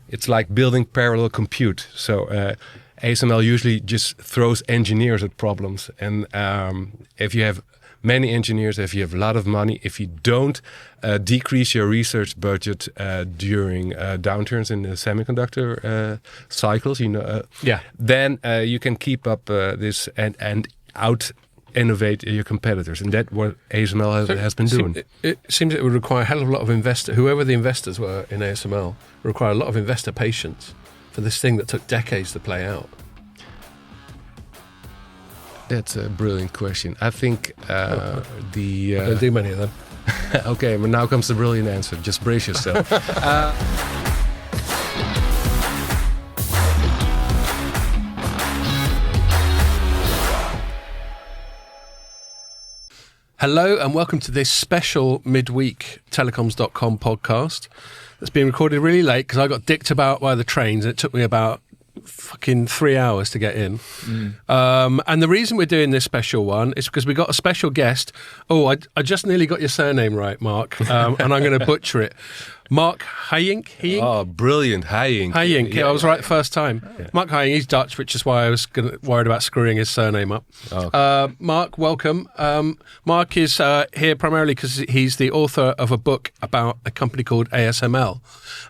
it's like building parallel compute. So ASML usually just throws engineers at problems. And if you have many engineers, if you have a lot of money, if you don't decrease your research budget during downturns in the semiconductor cycles, then you can keep up this and out innovate your competitors, and that's what ASML has been doing. It seems it would require a hell of a lot of whoever the investors were in ASML, require a lot of investor patience for this thing that took decades to play out. That's a brilliant question. I think I don't do many of them. Okay, but now comes the brilliant answer. Just brace yourself. Hello and welcome to this special midweek Telecoms.com podcast that's been recorded really late because I got dicked about by the trains and it took me about fucking 3 hours to get in. And the reason we're doing this special one is because we got a special guest. Oh, I just nearly got your surname right, Mark, and I'm going to butcher it. Mark Heijink? Oh, brilliant. Heijink. Heijink, yeah, I was right the first time. Yeah. Mark Heijink, he's Dutch, which is why I was worried about screwing his surname up. Okay. Mark, welcome. Mark is here primarily because he's the author of a book about a company called ASML.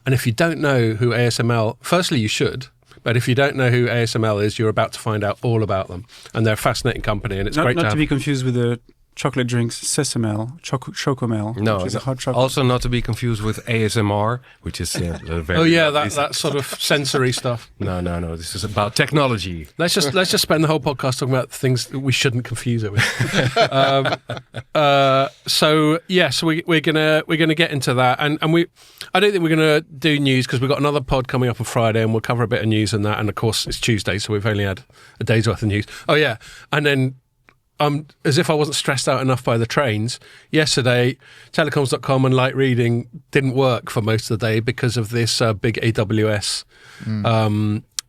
And if you don't know who ASML, firstly you should, but if you don't know who ASML is, you're about to find out all about them. And they're a fascinating company, and it's great to have. Not to be confused with the chocolate drinks Sesamel, Chocomel, which is a hot chocolate. Also not to be confused with ASMR, which is very... Oh yeah, that sort of sensory stuff. No. This is about technology. Let's just spend the whole podcast talking about things that we shouldn't confuse it with. So we're gonna get into that, and I don't think we're gonna do news because we've got another pod coming up on Friday, and we'll cover a bit of news and that. And of course, it's Tuesday, so we've only had a day's worth of news. Oh yeah, and then. As if I wasn't stressed out enough by the trains, yesterday, Telecoms.com and light reading didn't work for most of the day because of this big AWS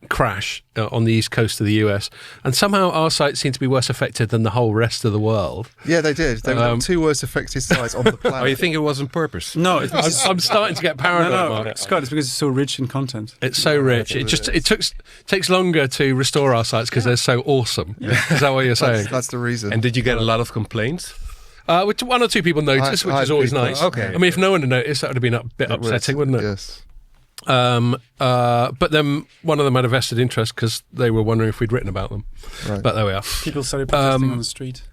crash on the east coast of the US. And somehow our site seemed to be worse affected than the whole rest of the world. Yeah, they did. They were the two worst affected sites on the planet. Oh, you think it was on purpose? No, I'm starting to get paranoid, Mark. Scott, it's because it's so rich in content. It's so rich. It takes longer to restore our sites because they're so awesome. Yeah. Is that what you're saying? That's the reason. And did you get a lot of complaints? Which one or two people noticed, which is always nice. Okay. I mean, if no one had noticed, that would have been a bit upsetting, wouldn't it? Yes. But then one of them had a vested interest because they were wondering if we'd written about them. Right. But there we are. People started protesting on the street.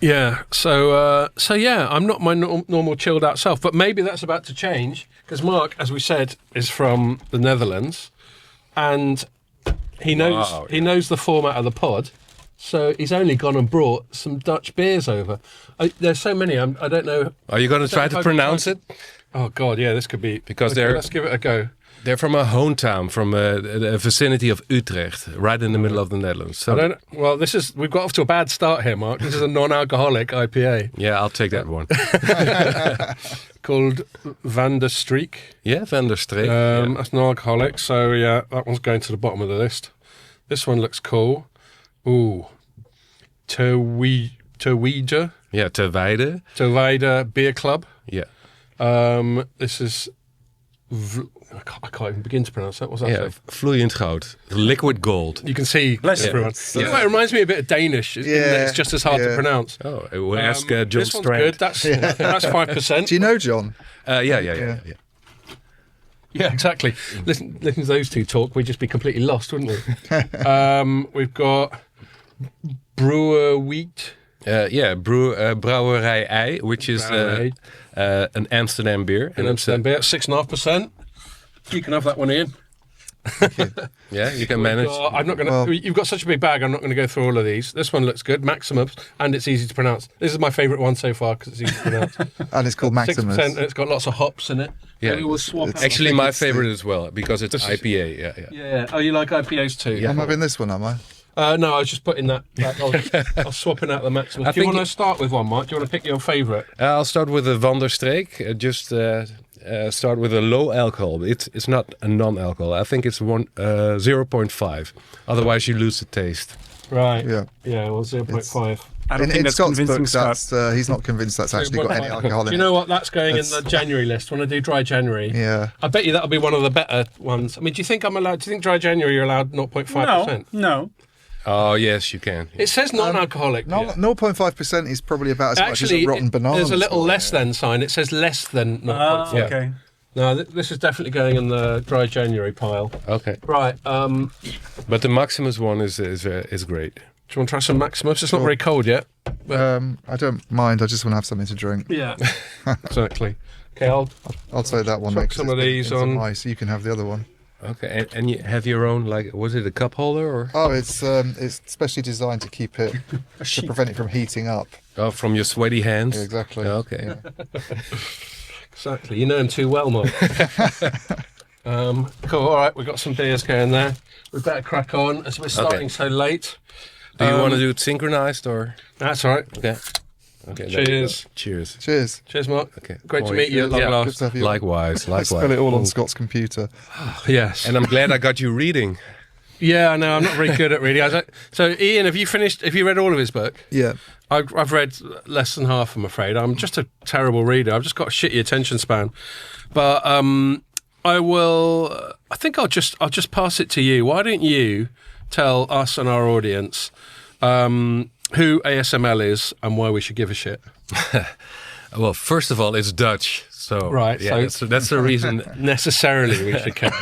Yeah. So yeah, I'm not my normal chilled out self, but maybe that's about to change because Mark, as we said, is from the Netherlands, and he knows the format of the pod. So he's only gone and brought some Dutch beers over. There's so many. I don't know. Are you going to try to pronounce it? Oh God, yeah, this could be because let's give it a go. They're from a hometown, from a vicinity of Utrecht, right in the middle of the Netherlands. So we've got off to a bad start here, Mark. This is a non-alcoholic IPA. Yeah, I'll take that one. Called Van der Streek. Yeah, Van der Streek. That's non-alcoholic, so yeah, that one's going to the bottom of the list. This one looks cool. Ooh, Terweide. Yeah, Terweide. Terweide Beer Club. Yeah. This is... I can't even begin to pronounce that. What's that? Yeah, vloeiend goud. Liquid gold. You can see everyone. Yeah. It reminds me a bit of Danish. It's just as hard to pronounce. Oh, we'll ask John this Strand. One's good. That's 5%. Do you know John? Yeah. Yeah, exactly. Listen to those two talk. We'd just be completely lost, wouldn't we? We've got Brewer Wheat. Brouwerij Ei, which is an Amsterdam beer. An Amsterdam beer, 6.5%. You can have that one, Ian. Yeah, you can manage. I'm not going to. You've got such a big bag. I'm not going to go through all of these. This one looks good, Maximus, and it's easy to pronounce. This is my favourite one so far because it's easy to pronounce. And it's called Maximus. 6%, and it's got lots of hops in it. Yeah, it's actually my favourite as well because it's IPA. Yeah. Oh, you like IPAs too? Yeah. I'm having this one, am I? No, I was just putting that. I was swapping out the Maximus. Do you want to start with one, Mark? Do you want to pick your favourite? I'll start with the Van der Streek. Start with a low alcohol. It's not a non-alcohol. I think it's 0.5. Otherwise, you lose the taste. Right. Yeah. Well, 0.5. I don't think that's Scott's convincing book, Scott. he's not convinced that's actually got any alcohol in Do it. you know what? That's going in the January list when I do dry January. Yeah. I bet you that'll be one of the better ones. I mean, do you think dry January you're allowed 0.5%? No. Oh, yes, you can. It says non-alcoholic. No, 0.5% is probably about as much as Actually, a rotten banana. there's a little less than sign. It says less than 0.5. Yeah. Okay. No, this is definitely going in the dry January pile. Okay. Right. But the Maximus one is great. Do you want to try some Maximus? It's not very cold yet. I don't mind. I just want to have something to drink. Yeah. Exactly. Okay, I'll take that one. chuck next. some of these on. Nice. You can have the other one. Okay, and you have your own, like, was it a cup holder or? Oh, it's specially designed to keep it to prevent it from heating up. Oh, from your sweaty hands. Yeah, exactly. Okay. Yeah. Exactly. You know him too well, Mark. Cool. All right, we've got some beers going there. We better crack on as we're starting so late. Do you want to do it synchronized or? That's all right. Okay. Okay. there you Cheers. go. Cheers. Cheers. Cheers, Mark. Okay. Great to Oh, meet you at long yeah. Good last. to have you. Likewise. I Likewise. spell it all on Scott's computer. Yes. And I'm glad I got you reading. Yeah, I know. I'm not very good at reading. So, Ian, have you read all of his book? Yeah. I've read less than half, I'm afraid. I'm just a terrible reader. I've just got a shitty attention span. But I think I'll just pass it to you. Why don't you tell us and our audience who ASML is and why we should give a shit? Well, first of all, it's Dutch. So Right, yeah, so- that's the reason. Necessarily, we should care.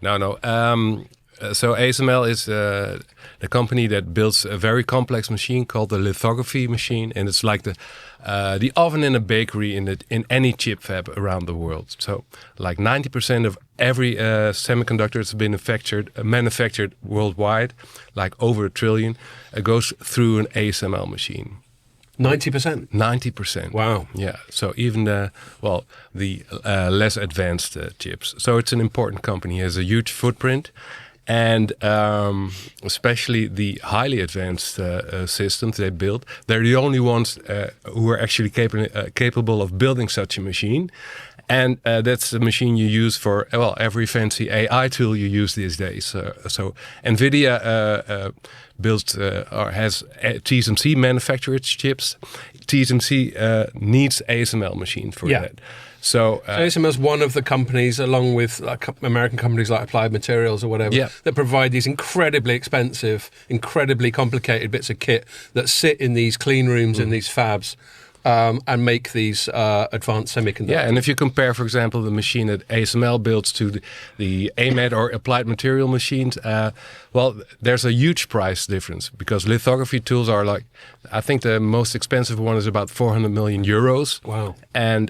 No. So ASML is the company that builds a very complex machine called the lithography machine, and it's like the oven in a bakery in any chip fab around the world. So like 90% of every semiconductor that's been manufactured worldwide, like over 1 trillion, goes through an ASML machine. 90%. 90%. Wow. Yeah. So even the less advanced chips. So it's an important company. It has a huge footprint. And especially the highly advanced systems they build, they're the only ones who are actually capable of building such a machine. And that's the machine you use for every fancy AI tool you use these days. So NVIDIA builds or has TSMC manufacture its chips. TSMC needs ASML machines for that. So ASML is one of the companies, along with American companies like Applied Materials or whatever, that provide these incredibly expensive, incredibly complicated bits of kit that sit in these clean rooms in these fabs and make these advanced semiconductors. Yeah, and if you compare, for example, the machine that ASML builds to the AMAT or Applied Material machines, there's a huge price difference because lithography tools are like, I think the most expensive one is about 400 million euros. Wow. And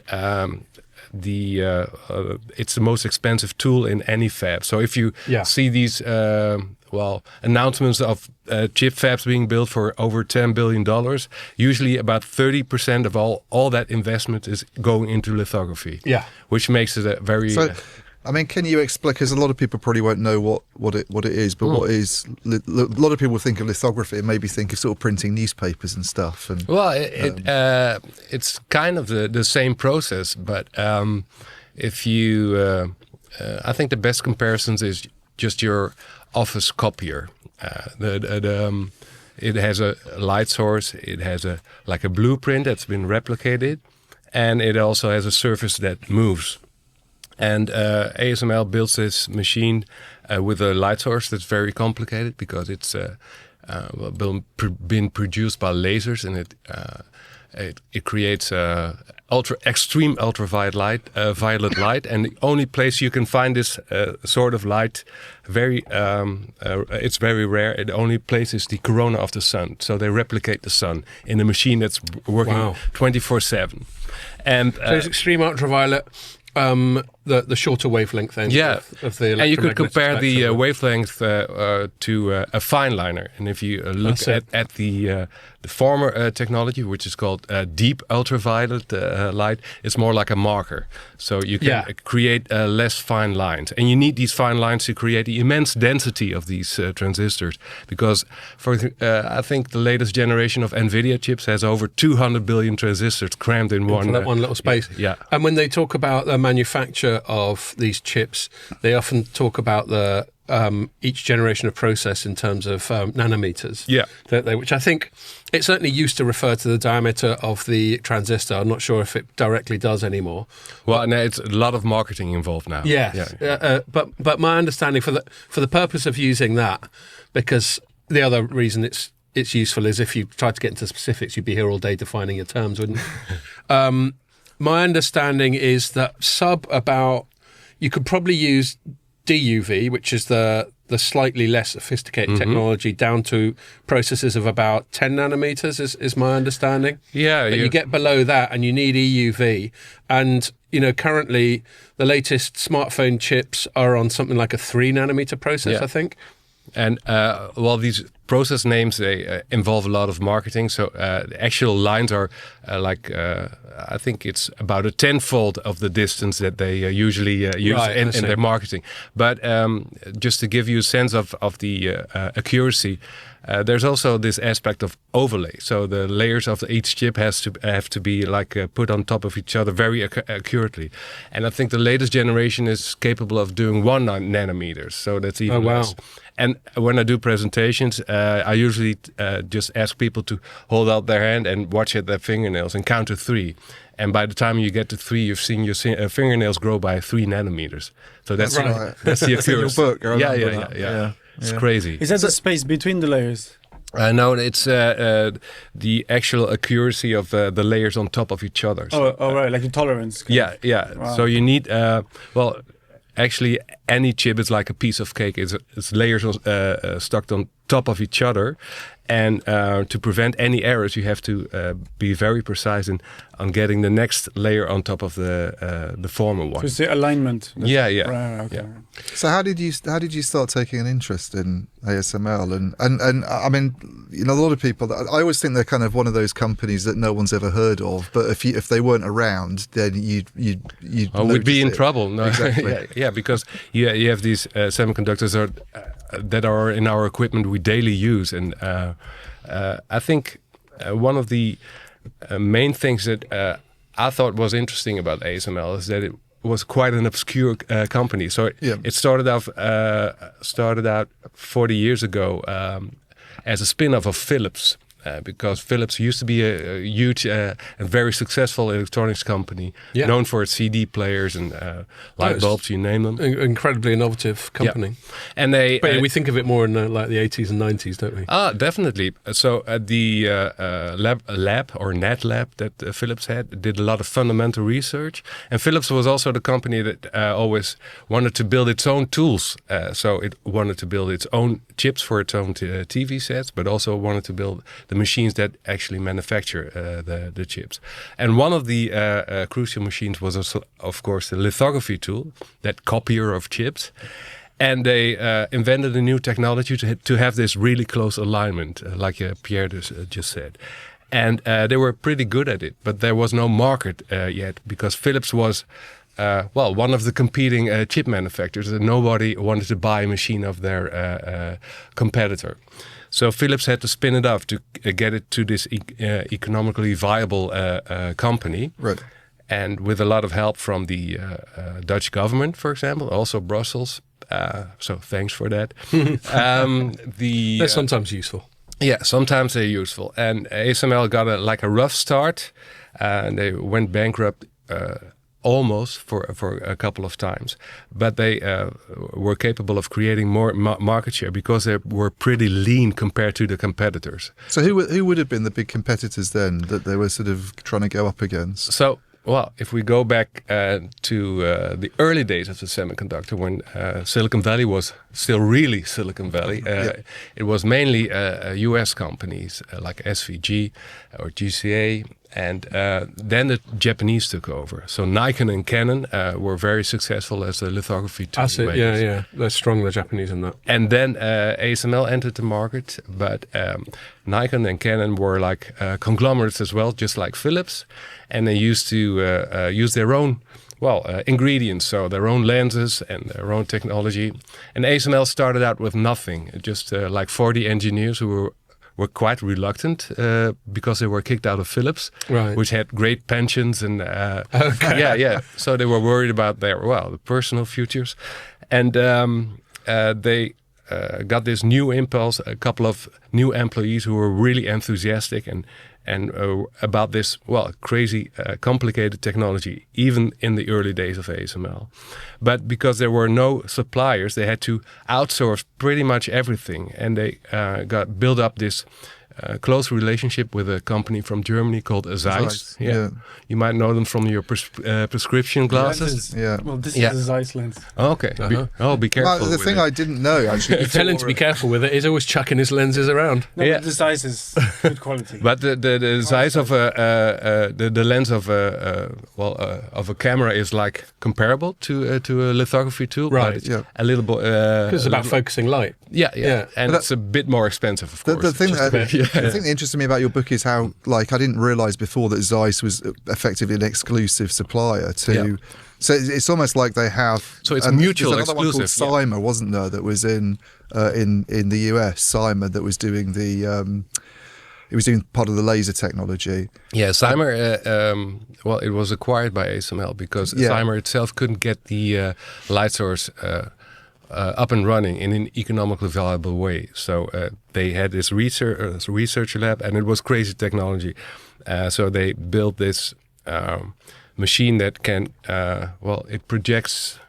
it's the most expensive tool in any fab. So if you see these announcements of chip fabs being built for over $10 billion, usually about 30% of all that investment is going into lithography. Yeah, which makes it a very. So, I mean, can you explain? Because a lot of people probably won't know what it is, but what is? A lot of people think of lithography and maybe think of sort of printing newspapers and stuff. And it's kind of the same process, but if you, I think the best comparisons is just your office copier. It has a light source. It has a blueprint that's been replicated, and it also has a surface that moves. And ASML builds this machine with a light source that's very complicated because it's been produced by lasers, and it creates extreme ultraviolet light, and the only place you can find this sort of light, it's very rare. The only place is the corona of the sun. So they replicate the sun in a machine that's working 24/7. And so it's extreme ultraviolet. The shorter wavelength end of the and you could compare the spectrum. wavelength to a fine liner, and if you look at the former technology, which is called deep ultraviolet light, it's more like a marker, so you can create less fine lines, and you need these fine lines to create the immense density of these transistors, because I think the latest generation of NVIDIA chips has over 200 billion transistors crammed in one little space. Yeah. And when they talk about the manufacture manufacture of these chips, they often talk about the each generation of process in terms of nanometers. Yeah. Which I think it certainly used to refer to the diameter of the transistor. I'm not sure if it directly does anymore. Well, no, it's a lot of marketing involved now. Yes. Yeah. But my understanding for the purpose of using that, because the other reason it's useful is if you tried to get into specifics, you'd be here all day defining your terms, wouldn't you? My understanding is that you could probably use DUV, which is the slightly less sophisticated technology, down to processes of about 10 nanometers is my understanding. Yeah. But you get below that and you need EUV. And, currently the latest smartphone chips are on something like a 3 nanometer process, I think. And these process names, they involve a lot of marketing. So the actual lines are I think it's about a tenfold of the distance that they usually use in their marketing. But just to give you a sense of the accuracy, there's also this aspect of overlay. So the layers of each chip have to be put on top of each other very accurately. And I think the latest generation is capable of doing 1 nanometers. So that's even less. And when I do presentations, I usually just ask people to hold out their hand and watch at their fingernails and count to 3. And by the time you get to 3, you've seen your fingernails grow by 3 nanometers. So that's right. That's the accuracy. In your book, I remember Yeah. that. It's crazy. Is that the space between the layers? No, it's the actual accuracy of the layers on top of each other. So, right, like the tolerance. Yeah. Wow. So you need, actually, any chip is like a piece of cake. It's layers stuck on top of each other. And to prevent any errors, you have to be very precise on getting the next layer on top of the former one. So it's the alignment. Yeah. Right, okay. Yeah. So how did you start taking an interest in ASML? And I mean, a lot of people. I always think they're kind of one of those companies that no one's ever heard of. But if they weren't around, then you'd we'd be in trouble. No, exactly. yeah, because you have these semiconductors that are in our equipment we daily use, and I think one of the main things that I thought was interesting about ASML is that it was quite an obscure company. So it started out 40 years ago as a spin-off of Philips. Because Philips used to be a huge and very successful electronics company, known for its CD players and light bulbs, you name them. Incredibly innovative company. Yeah. And but we think of it more in like the 80s and 90s, don't we? Definitely. So the lab or NAT lab that Philips had did a lot of fundamental research. And Philips was also the company that always wanted to build its own tools. So it wanted to build its own chips for its own TV sets, but also wanted to build the machines that actually manufacture the chips. And one of the crucial machines was also, of course, the lithography tool, that copier of chips. And they invented a new technology to have this really close alignment, like Pierre just said. And they were pretty good at it, but there was no market yet because Philips was one of the competing chip manufacturers, and nobody wanted to buy a machine of their competitor. So Philips had to spin it off to get it to this economically viable company. Right. And with a lot of help from the Dutch government, for example, also Brussels. So thanks for that. They're sometimes useful. Yeah, sometimes they're useful. And ASML got a rough start. And they went bankrupt almost for a couple of times. But they were capable of creating more market share because they were pretty lean compared to the competitors. So who would have been the big competitors then that they were sort of trying to go up against? So, if we go back to the early days of the semiconductor, when Silicon Valley was still really Silicon Valley, it was mainly US companies like SVG or GCA. And then the Japanese took over. So Nikon and Canon were very successful as the lithography tool makers. Yeah. They're strong, the Japanese, in that. And then ASML entered the market, but Nikon and Canon were like conglomerates as well, just like Philips. And they used to use their own ingredients, so their own lenses and their own technology. And ASML started out with nothing, just like 40 engineers who were were quite reluctant because they were kicked out of Philips, Right. which had great pensions and yeah. So they were worried about their the personal futures, and they got this new impulse. A couple of new employees who were really enthusiastic and about this crazy complicated technology, even in the early days of ASML. But because there were no suppliers, they had to outsource pretty much everything, and they built up this close relationship with a company from Germany called Zeiss. Yeah. You might know them from your prescription glasses. Yeah. Well, this is a Zeiss lens. Okay. Be careful. The thing I didn't know actually. Tell him to be careful with it. He's always chucking his lenses around. No, the Zeiss is good quality. But the size of the lens of a camera is like comparable to a lithography tool, right? But it's a little bit. It's about focusing light. Yeah. And but it's a bit more expensive, of course. The thing that interested me about your book is how, I didn't realise before that Zeiss was effectively an exclusive supplier to. Yeah. So it's almost like they have. So it's mutual exclusive. One called Cyma, wasn't there? That was in the US. Cyma that was doing the. It was doing part of the laser technology. Yeah, Cyma. It was acquired by ASML because Cyma itself couldn't get the light source. Up and running in an economically viable way. So they had this research lab, and it was crazy technology. So they built this machine that can, it projects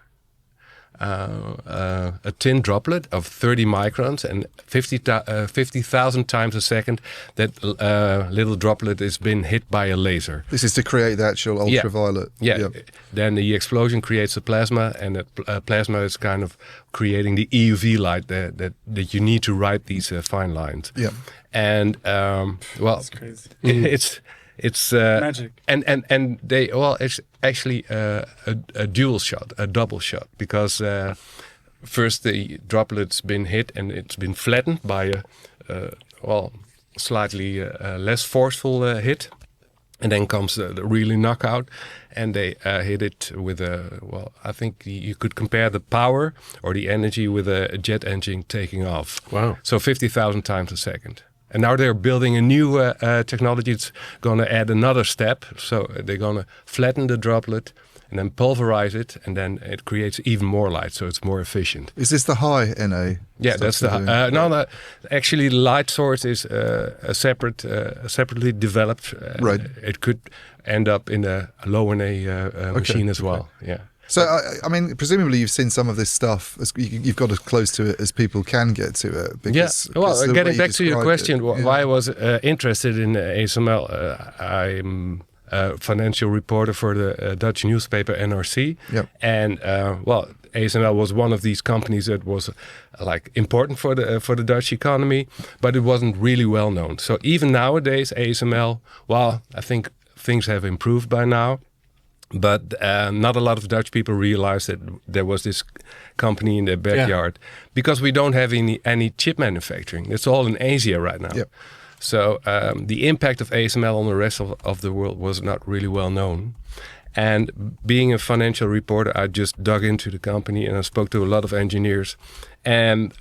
a thin droplet of 30 microns and 50,000 times a second that little droplet is being hit by a laser. This is to create the actual ultraviolet. Yeah. Then the explosion creates a plasma, and that plasma is kind of creating the EUV light that you need to write these fine lines. Yeah. And that's crazy. It's magic, and they it's actually a dual shot, a double shot, because first the droplet's been hit and it's been flattened by a slightly less forceful hit, and then comes the really knockout, and they hit it with I think you could compare the power or the energy with a jet engine taking off. Wow! So 50,000 times a second. And now they're building a new technology that's going to add another step. So they're going to flatten the droplet and then pulverize it, and then it creates even more light, so it's more efficient. Is this the high NA? Yeah, that's the no. Actually, the light source is separately developed. Right. It could end up in a low NA machine as well. Yeah. So, I mean, presumably you've seen some of this stuff. You've got as close to it as people can get to it. Because, getting back to your question, why I was interested in ASML, I'm a financial reporter for the Dutch newspaper NRC. Yep. And, ASML was one of these companies that was important for the Dutch economy, but it wasn't really well known. So even nowadays, ASML, I think things have improved by now. But not a lot of Dutch people realize that there was this company in their backyard because we don't have any chip manufacturing. It's all in Asia right now. Yep. So the impact of ASML on the rest of the world was not really well known. And being a financial reporter, I just dug into the company and I spoke to a lot of engineers. And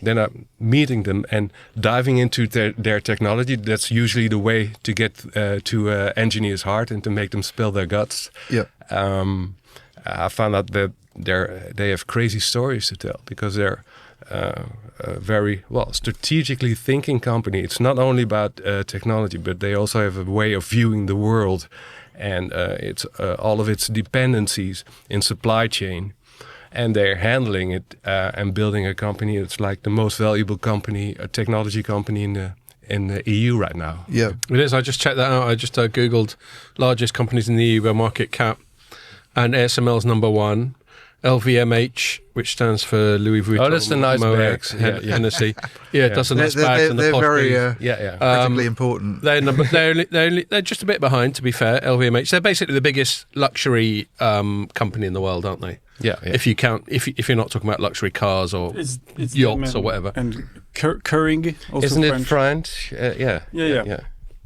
then I'm meeting them and diving into their technology. That's usually the way to get to engineers' heart and to make them spill their guts. Yeah. I found out that they have crazy stories to tell because they're a very strategically thinking company. It's not only about technology, but they also have a way of viewing the world, and it's all of its dependencies in supply chain. And they're handling it and building a company that's like the most valuable company, a technology company in the EU right now. Yeah, it is. I just checked that out. I just Googled largest companies in the EU by market cap, and ASML's number one. LVMH, which stands for Louis Vuitton. Oh, that's the nice bags. Hennessy. Yeah, it does the nice bags and the posh very critically important. They're just a bit behind, to be fair. LVMH. They're basically the biggest luxury company in the world, aren't they? Yeah. If you count, if you're not talking about luxury cars or it's yachts or whatever. And Kering, also isn't French. it French? Yeah.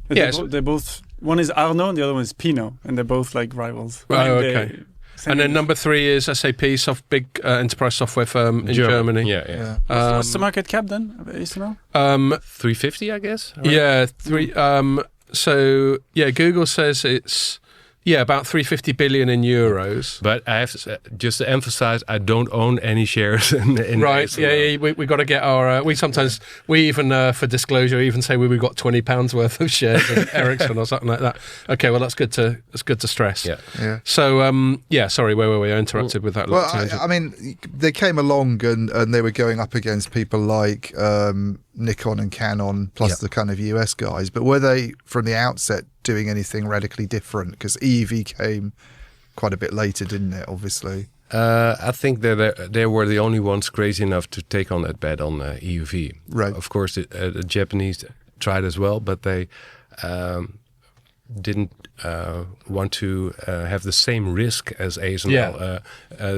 They're both. One is Arnaud, and the other one is Pinot, and they're both like rivals. Oh, okay. And then number 3 is SAP, big enterprise software firm in Germany. Yeah. What's the market cap then? ASML? 350, I guess. Right? Yeah, Google says it's about 350 billion in euros. But I have to, just to emphasize, I don't own any shares in right. ASML. We got to get our. We even for disclosure even say we got £20 worth of shares in Ericsson or something like that. Okay, well that's good to stress. Yeah. So sorry, where were we? I interrupted with that. Well, I mean, they came along and they were going up against people like Nikon and Canon, plus the kind of US guys. But were they from the outset doing anything radically different? Because EUV came quite a bit later, didn't it? Obviously. I think that they were the only ones crazy enough to take on that bet on EUV. Right. Of course, the Japanese tried as well, but they didn't want to have the same risk as ASML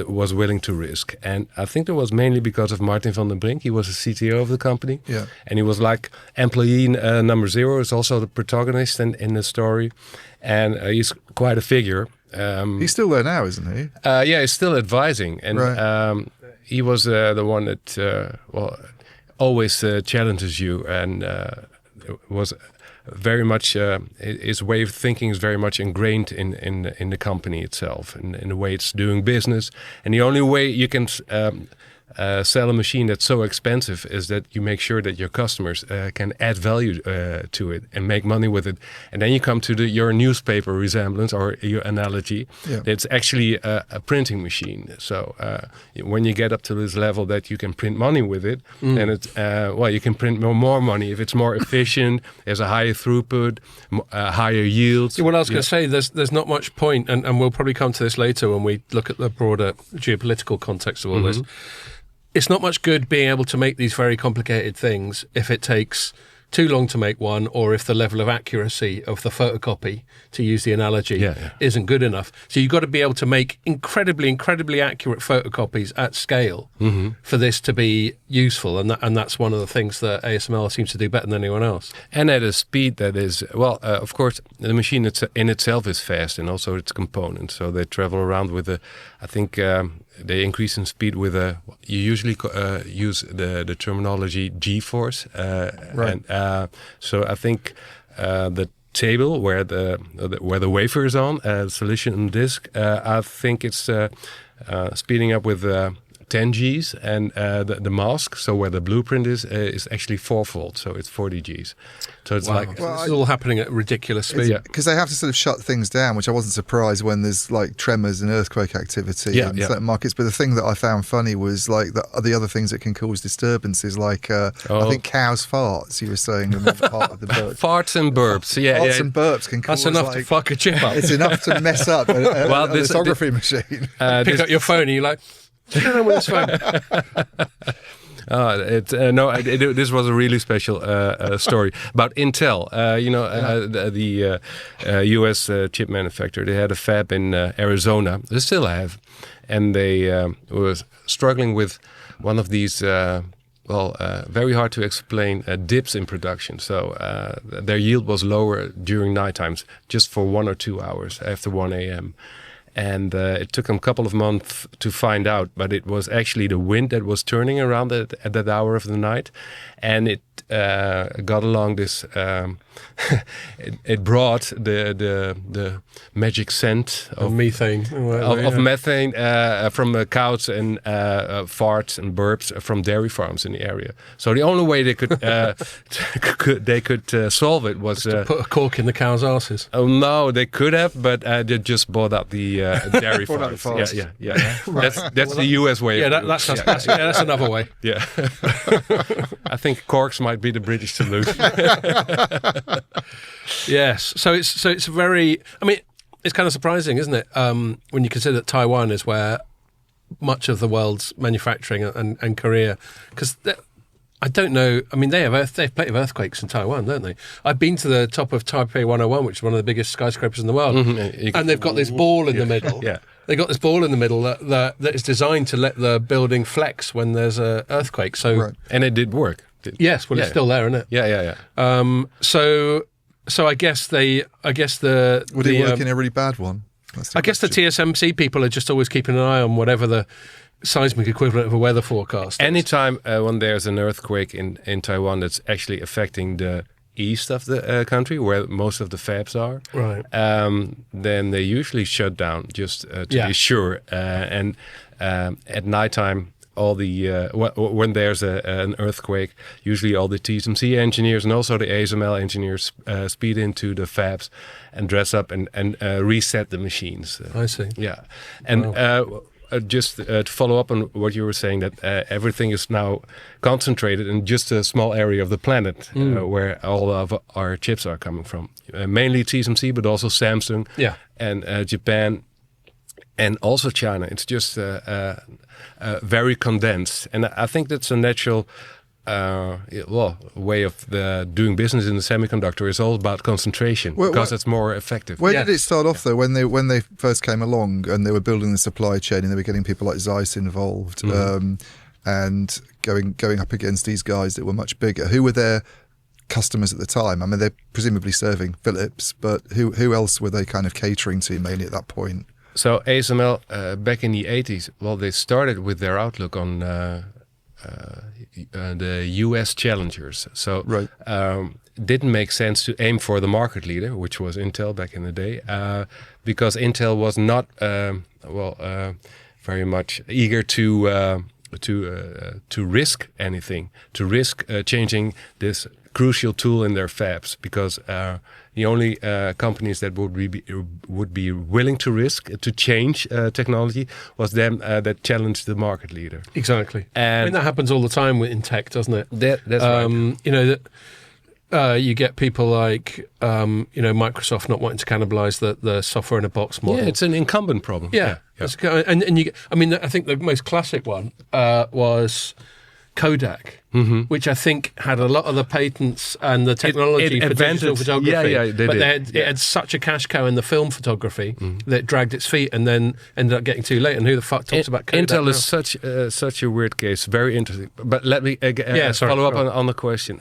was willing to risk. And I think that was mainly because of Martin van den Brink. He was the CTO of the company. Yeah. And he was like employee number 0, is also the protagonist in the story. And he's quite a figure. He's still there now, isn't he? He's still advising. And he was the one that always challenges you and was very much his way of thinking is very much ingrained in the company itself and in the way it's doing business. And the only way you can sell a machine that's so expensive is that you make sure that your customers can add value to it and make money with it. And then you come to your newspaper resemblance or your analogy. Yeah. It's actually a printing machine. So when you get up to this level that you can print money with it, then it's you can print more money if it's more efficient. There's a higher throughput, higher yields. Yeah, well, I was going to say there's not much point, and we'll probably come to this later when we look at the broader geopolitical context of all this. It's not much good being able to make these very complicated things if it takes too long to make one, or if the level of accuracy of the photocopy, to use the analogy, isn't good enough. So you've got to be able to make incredibly accurate photocopies at scale for this to be useful, and that's one of the things that ASML seems to do better than anyone else. And at a speed that is, of course, the machine in itself is fast, and also its components. So they travel around with I think they increase in speed with you usually use the terminology G-force, right? And so I think the table where the wafer is on, silicon disk, I think it's speeding up with 10 Gs, and the mask, so where the blueprint is actually 4-fold, so it's 40 Gs. So it's it's all happening at ridiculous speed. Because they have to sort of shut things down, which I wasn't surprised when there's like tremors and earthquake activity in certain markets. But the thing that I found funny was like the other things that can cause disturbances, like I think cows' farts. You were saying part of the bird. Farts and burps, farts and burps can cause. That's enough to fuck a chip up. It's enough to mess up a lithography machine. Pick up your phone and you're like, this this was a really special story about Intel. The U.S. chip manufacturer. They had a fab in Arizona. They still have, and they were struggling with one of these. Very hard to explain dips in production. So their yield was lower during night times, just for 1 or 2 hours after 1 a.m. And it took them a couple of months to find out, but it was actually the wind that was turning around at that hour of the night, and it got along this. It brought the magic scent of methane methane from cows and farts and burps from dairy farms in the area. So the only way they could solve it was to put a cork in the cows' asses. Oh no, they could have, but they just bought out the dairy farms. Yeah. That's the U.S. way. Yeah, that's another way. Yeah, I think corks might be the British solution. Yes, so it's very. I mean, it's kind of surprising, isn't it? When you consider that Taiwan is where much of the world's manufacturing and Korea, because I don't know. I mean, they have plenty of earthquakes in Taiwan, don't they? I've been to the top of Taipei 101, which is one of the biggest skyscrapers in the world, and they've got this ball in the middle. Yeah. They got this ball in the middle that is designed to let the building flex when there's an earthquake. So, and it did work. Yes, well, it's still there, isn't it? Yeah. So I guess the would it work in a really bad one? I guess the TSMC people are just always keeping an eye on whatever the seismic equivalent of a weather forecast is. Anytime when there's an earthquake in Taiwan that's actually affecting the east of the country, where most of the fabs are, right? Then they usually shut down just to be sure. And at nighttime, all the when there's an earthquake, usually all the TSMC engineers and also the ASML engineers speed into the fabs and dress up and reset the machines. I see. Yeah, and. Just to follow up on what you were saying, that everything is now concentrated in just a small area of the planet where all of our chips are coming from. Mainly TSMC, but also Samsung and Japan and also China. It's just very condensed. And I think that's a natural way of doing business in the semiconductor. Is all about concentration because it's more effective. Where did it start off though? When they first came along and they were building the supply chain and they were getting people like Zeiss involved and going up against these guys that were much bigger. Who were their customers at the time? I mean, they're presumably serving Philips, but who else were they kind of catering to mainly at that point? So ASML back in the 80s, they started with their outlook on the US challengers. So didn't make sense to aim for the market leader, which was Intel back in the day, because Intel was not very much eager to risk anything, to risk changing this crucial tool in their fabs, because the only companies that would be willing to risk to change technology was them that challenged the market leader. Exactly. And I mean, that happens all the time in tech, doesn't it? That's right. You know, you get people like Microsoft not wanting to cannibalize the software in a box model. Yeah, it's an incumbent problem. Yeah. And you, I mean, I think the most classic one was Kodak, which I think had a lot of the patents and the technology for digital photography. It had such a cash cow in the film photography that it dragged its feet and then ended up getting too late. And who the fuck talks about Kodak Intel now? is such a weird case, very interesting. But let me follow up on the question.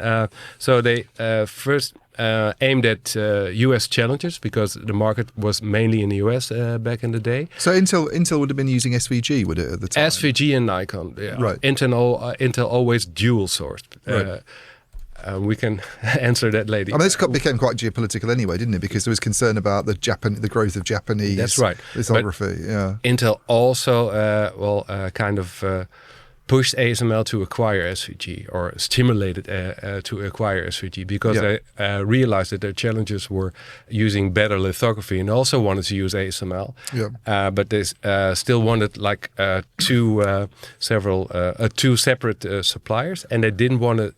So they first aimed at US challengers because the market was mainly in the US back in the day. So Intel would have been using SVG, would it, at the time? SVG and Nikon. Yeah. Right. Intel always dual sourced. Right. We can answer that later. I mean, this became quite geopolitical anyway, didn't it? Because there was concern about the growth of Japanese lithography. But Intel also pushed ASML to acquire SVG, or stimulated to acquire SVG, because they realized that their challengers were using better lithography and also wanted to use ASML. Yeah. But they still wanted two separate suppliers, and they didn't want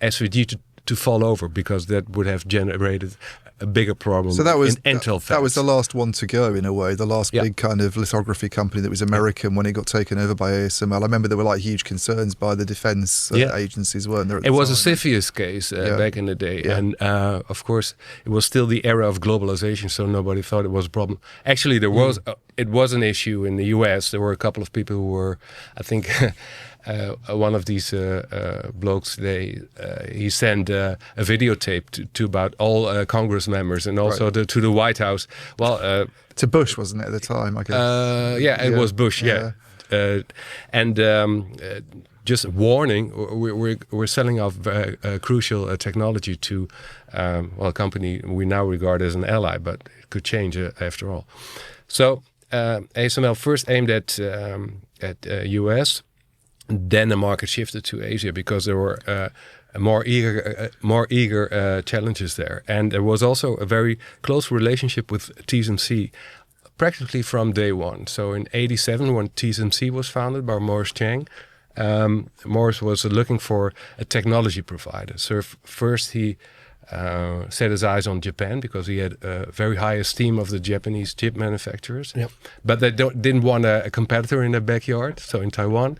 SVG to fall over, because that would have generated a bigger problem. So that was in Intel fabs. That was the last one to go, in a way, the last big kind of lithography company that was American when it got taken over by ASML. I remember there were huge concerns by the defense agencies, weren't there? It was a CFIUS case back in the day, and of course it was still the era of globalization, so nobody thought it was a problem. Actually, there was it was an issue in the US. There were a couple of people who were, I think. One of these blokes, he sent a videotape to about all Congress members and also to the White House. Well, to Bush, wasn't it, at the time? I guess. It was Bush. Just warning: we're selling off crucial technology to a company we now regard as an ally, but it could change after all. So ASML first aimed at US. Then the market shifted to Asia because there were more eager challenges there, and there was also a very close relationship with TSMC, practically from day one. So in '87, when TSMC was founded by Morris Chang, Morris was looking for a technology provider. So first he set his eyes on Japan because he had a very high esteem of the Japanese chip manufacturers. Yep. But they didn't want a competitor in their backyard, so in Taiwan.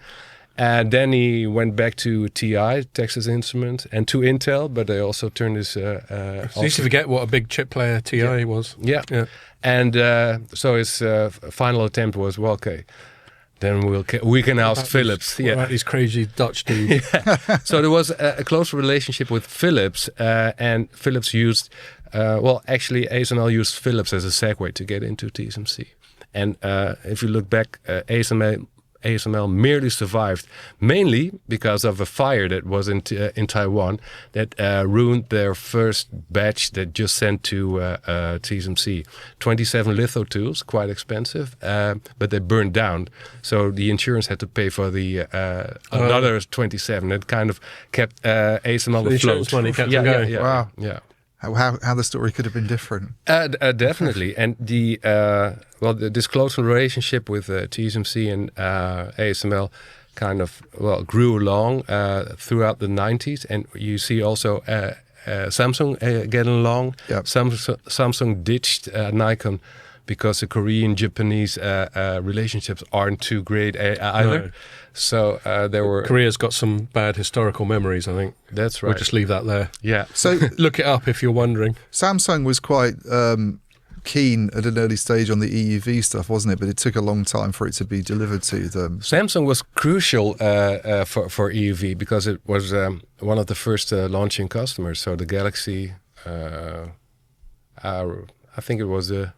And then he went back to TI, Texas Instruments, and to Intel, but they also turned his... I used to forget what a big chip player TI was. Yeah. And so his final attempt was, well, okay, then we can ask Philips. What about these crazy Dutch dudes? So there was a close relationship with Philips, and Philips used Well, actually, ASML used Philips as a segue to get into TSMC. And if you look back, ASML merely survived mainly because of a fire that was in Taiwan that ruined their first batch that just sent to TSMC. 27 litho tools, quite expensive, but they burned down. So the insurance had to pay for the another 27. It kind of kept ASML the afloat. insurance money kept them going. Wow. Yeah. How the story could have been different. Definitely, and this close relationship with TSMC and ASML kind of grew along throughout the 90s, and you see also Samsung getting along. Yep. Samsung ditched Nikon because the Korean-Japanese relationships aren't too great either. No. So there were. Korea's got some bad historical memories, I think. That's right. We'll just leave that there. Yeah. So Look it up if you're wondering. Samsung was quite keen at an early stage on the EUV stuff, wasn't it? But it took a long time for it to be delivered to them. Samsung was crucial for EUV because it was one of the first launching customers. So the Galaxy, I think it was the.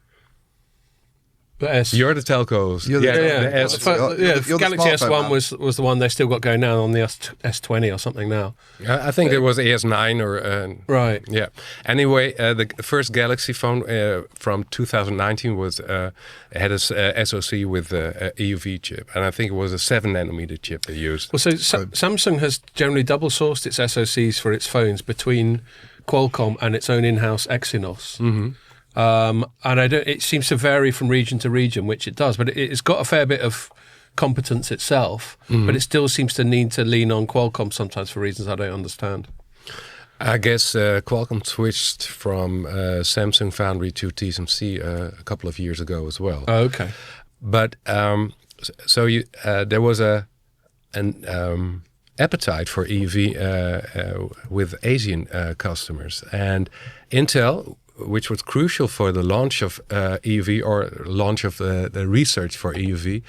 The S. You're the telcos. You're the- the S. You're the Galaxy smartphone S1 man. was the one they still got going now on the S20 or something now. I think it was AS9 or Right. yeah. Anyway, the first Galaxy phone from 2019 was had a SoC with a EUV chip, and I think it was a 7 nanometer chip they used. Well, so Samsung has generally double sourced its SoCs for its phones between Qualcomm and its own in-house Exynos. Mm-hmm. And it seems to vary from region to region, which it does, but it's got a fair bit of competence itself, but it still seems to need to lean on Qualcomm sometimes for reasons I don't understand. I guess Qualcomm switched from Samsung Foundry to TSMC a couple of years ago as well. Oh, okay. But so there was an appetite for EUV with Asian customers, and Intel, which was crucial for the launch of EUV or launch of the research for EUV,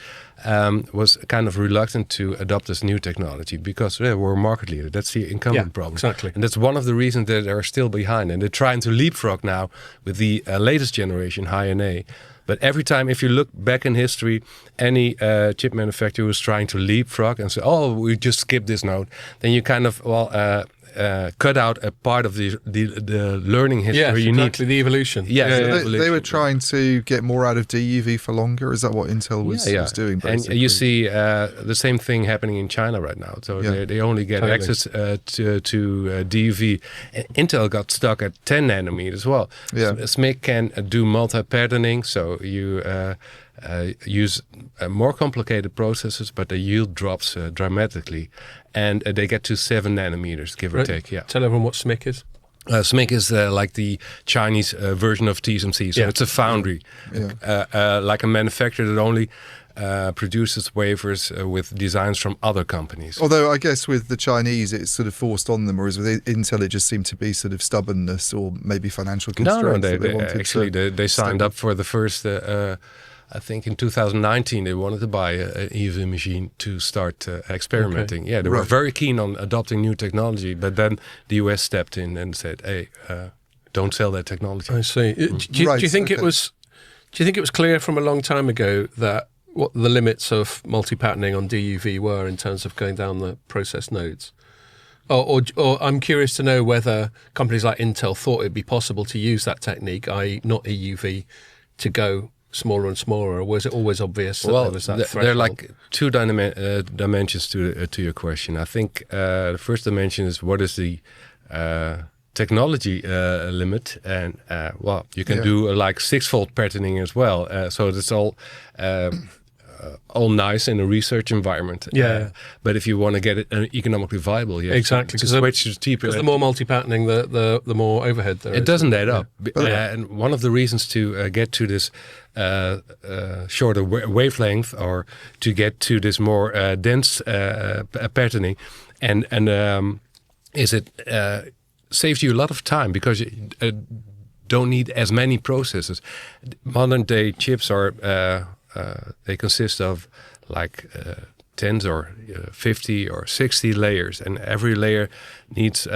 was kind of reluctant to adopt this new technology because they were a market leader. That's the incumbent problem. Exactly. And that's one of the reasons that they're still behind. And they're trying to leapfrog now with the latest generation, High-NA. But every time, if you look back in history, any chip manufacturer was trying to leapfrog and say, oh, we just skip this node, then you kind of, cut out a part of the learning history Yeah, you exactly, the evolution. Yes, So they were trying to get more out of DUV for longer. Is that what Intel was doing? Basically? And you see the same thing happening in China right now. So they only get access to DUV. Intel got stuck at 10 nanometers. Well, SMIC can do multi-patterning, so you use more complicated processes, but the yield drops dramatically, and they get to 7 nanometers, give or take. Yeah. Tell everyone what SMIC is. SMIC is like the Chinese version of TSMC, so it's a foundry, like a manufacturer that only produces wafers with designs from other companies. Although I guess with the Chinese, it's sort of forced on them, whereas with Intel, it just seemed to be sort of stubbornness or maybe financial constraints. They signed up for the first. I think in 2019 they wanted to buy an EUV machine to start experimenting. Okay. Yeah, they were very keen on adopting new technology, but then the US stepped in and said, "Hey, don't sell that technology." I see. Do you think it was? Do you think it was clear from a long time ago that what the limits of multi-patterning on DUV were in terms of going down the process nodes? Or I'm curious to know whether companies like Intel thought it'd be possible to use that technique, i.e., not EUV, to go smaller and smaller, or was it always obvious that there was that threshold? There are like two dimensions to your question. I think the first dimension is what is the technology limit, and you can do like 6-fold patterning as well. So it's all nice in a research environment. But if you want to get it economically viable, exactly, to switch to cheaper. Because the more multi-patterning, the more overhead there is. It doesn't add up. And one of the reasons to get to this shorter wavelength, or to get to this more dense patterning, and is it saves you a lot of time because you don't need as many processes. Modern day chips are they consist of like tens or 50 or 60 layers, and every layer needs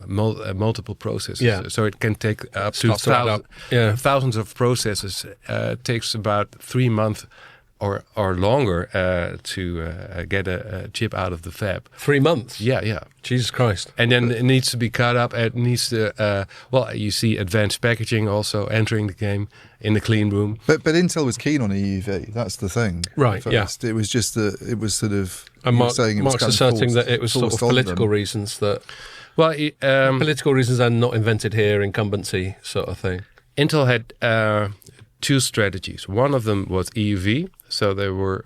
multiple processes. Yeah. So it can take up to thousands of processes. It takes about 3 months or longer to get a chip out of the fab. 3 months? Yeah. Jesus Christ. And then it needs to be cut up. It needs to, you see advanced packaging also entering the game in the clean room. But Intel was keen on EUV. That's the thing. Right, first. It was just that it was sort of... And Mark's asserting that it was sort of political reasons that... Well, political reasons and not invented here, incumbency sort of thing. Intel had 2 strategies. One of them was EUV, so they were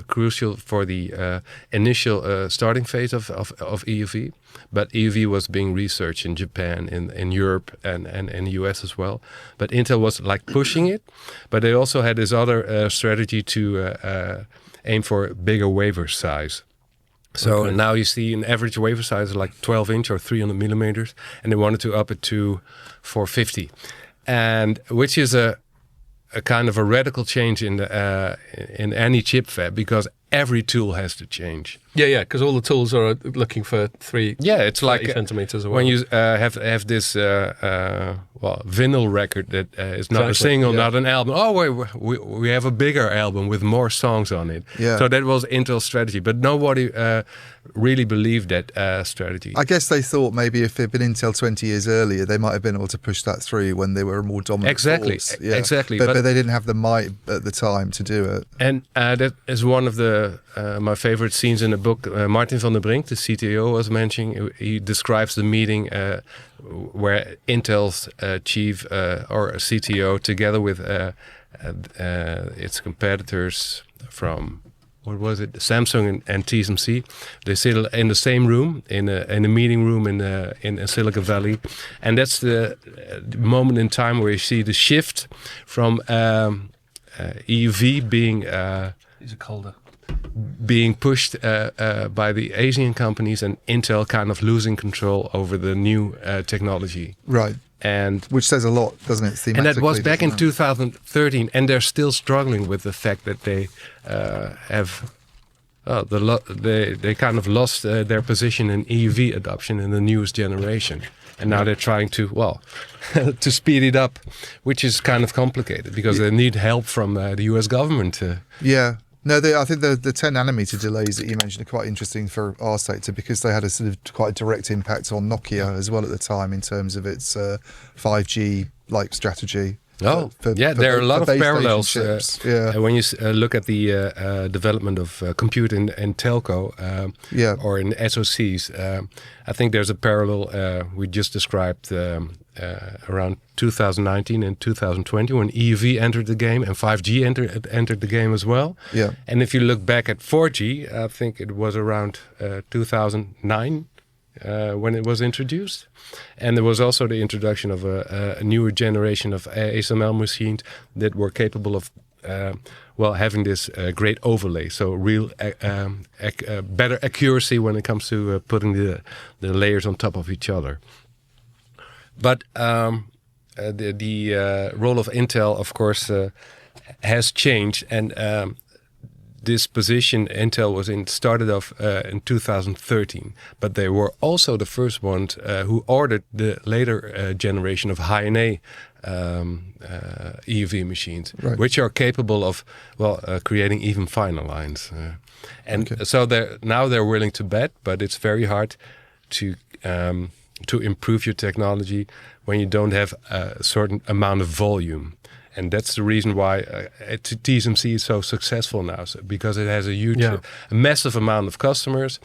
crucial for the initial starting phase of EUV. But EUV was being researched in Japan, in Europe, and in the US as well. But Intel was like pushing it. But they also had this other strategy to aim for bigger wafer size. So now you see an average wafer size like 12-inch or 300 millimeters, and they wanted to up it to 450, and which is a kind of a radical change in any chip fab, because every tool has to change. Yeah, because all the tools are looking for 3 it's like centimeters away. When you have this vinyl record that is not a single, not an album. Oh, we have a bigger album with more songs on it. Yeah. So that was Intel's strategy, but nobody really believed that strategy. I guess they thought maybe if it'd been Intel 20 years earlier, they might have been able to push that through when they were a more dominant force. Yeah. Exactly. But they didn't have the might at the time to do it. And that is one of the my favorite scenes in the book. Martin van der Brink, the CTO, was mentioning. He describes the meeting where Intel's chief or CTO, together with its competitors from, what was it, Samsung and TSMC, they sit in the same room, in a meeting room in Silicon Valley, and that's the moment in time where you see the shift from EUV being These are colder. Being pushed by the Asian companies, and Intel kind of losing control over the new technology. Right. And which says a lot, doesn't it? Thematically, and that was back in 2013, and they're still struggling with the fact that they have they kind of lost their position in EUV adoption in the newest generation, and now they're trying to to speed it up, which is kind of complicated because they need help from the U.S. government. Yeah. No, I think the 10 nanometer delays that you mentioned are quite interesting for our sector, because they had a sort of quite direct impact on Nokia as well at the time in terms of its 5G like strategy. There are a lot of parallels. When you look at the development of compute in telco or in SoCs, I think there's a parallel we just described around 2019 and 2020 when EUV entered the game and 5G entered the game as well. Yeah. And if you look back at 4G, I think it was around 2009 when it was introduced. And there was also the introduction of a newer generation of ASML machines that were capable of having this great overlay, so real better accuracy when it comes to putting the layers on top of each other. But the role of Intel, of course, has changed, and this position Intel was in started off in 2013. But they were also the first ones who ordered the later generation of high-NA EUV machines, which are capable of creating even finer lines. So they're willing to bet, but it's very hard to improve your technology when you don't have a certain amount of volume. And that's the reason why TSMC is so successful now, because it has a massive amount of customers,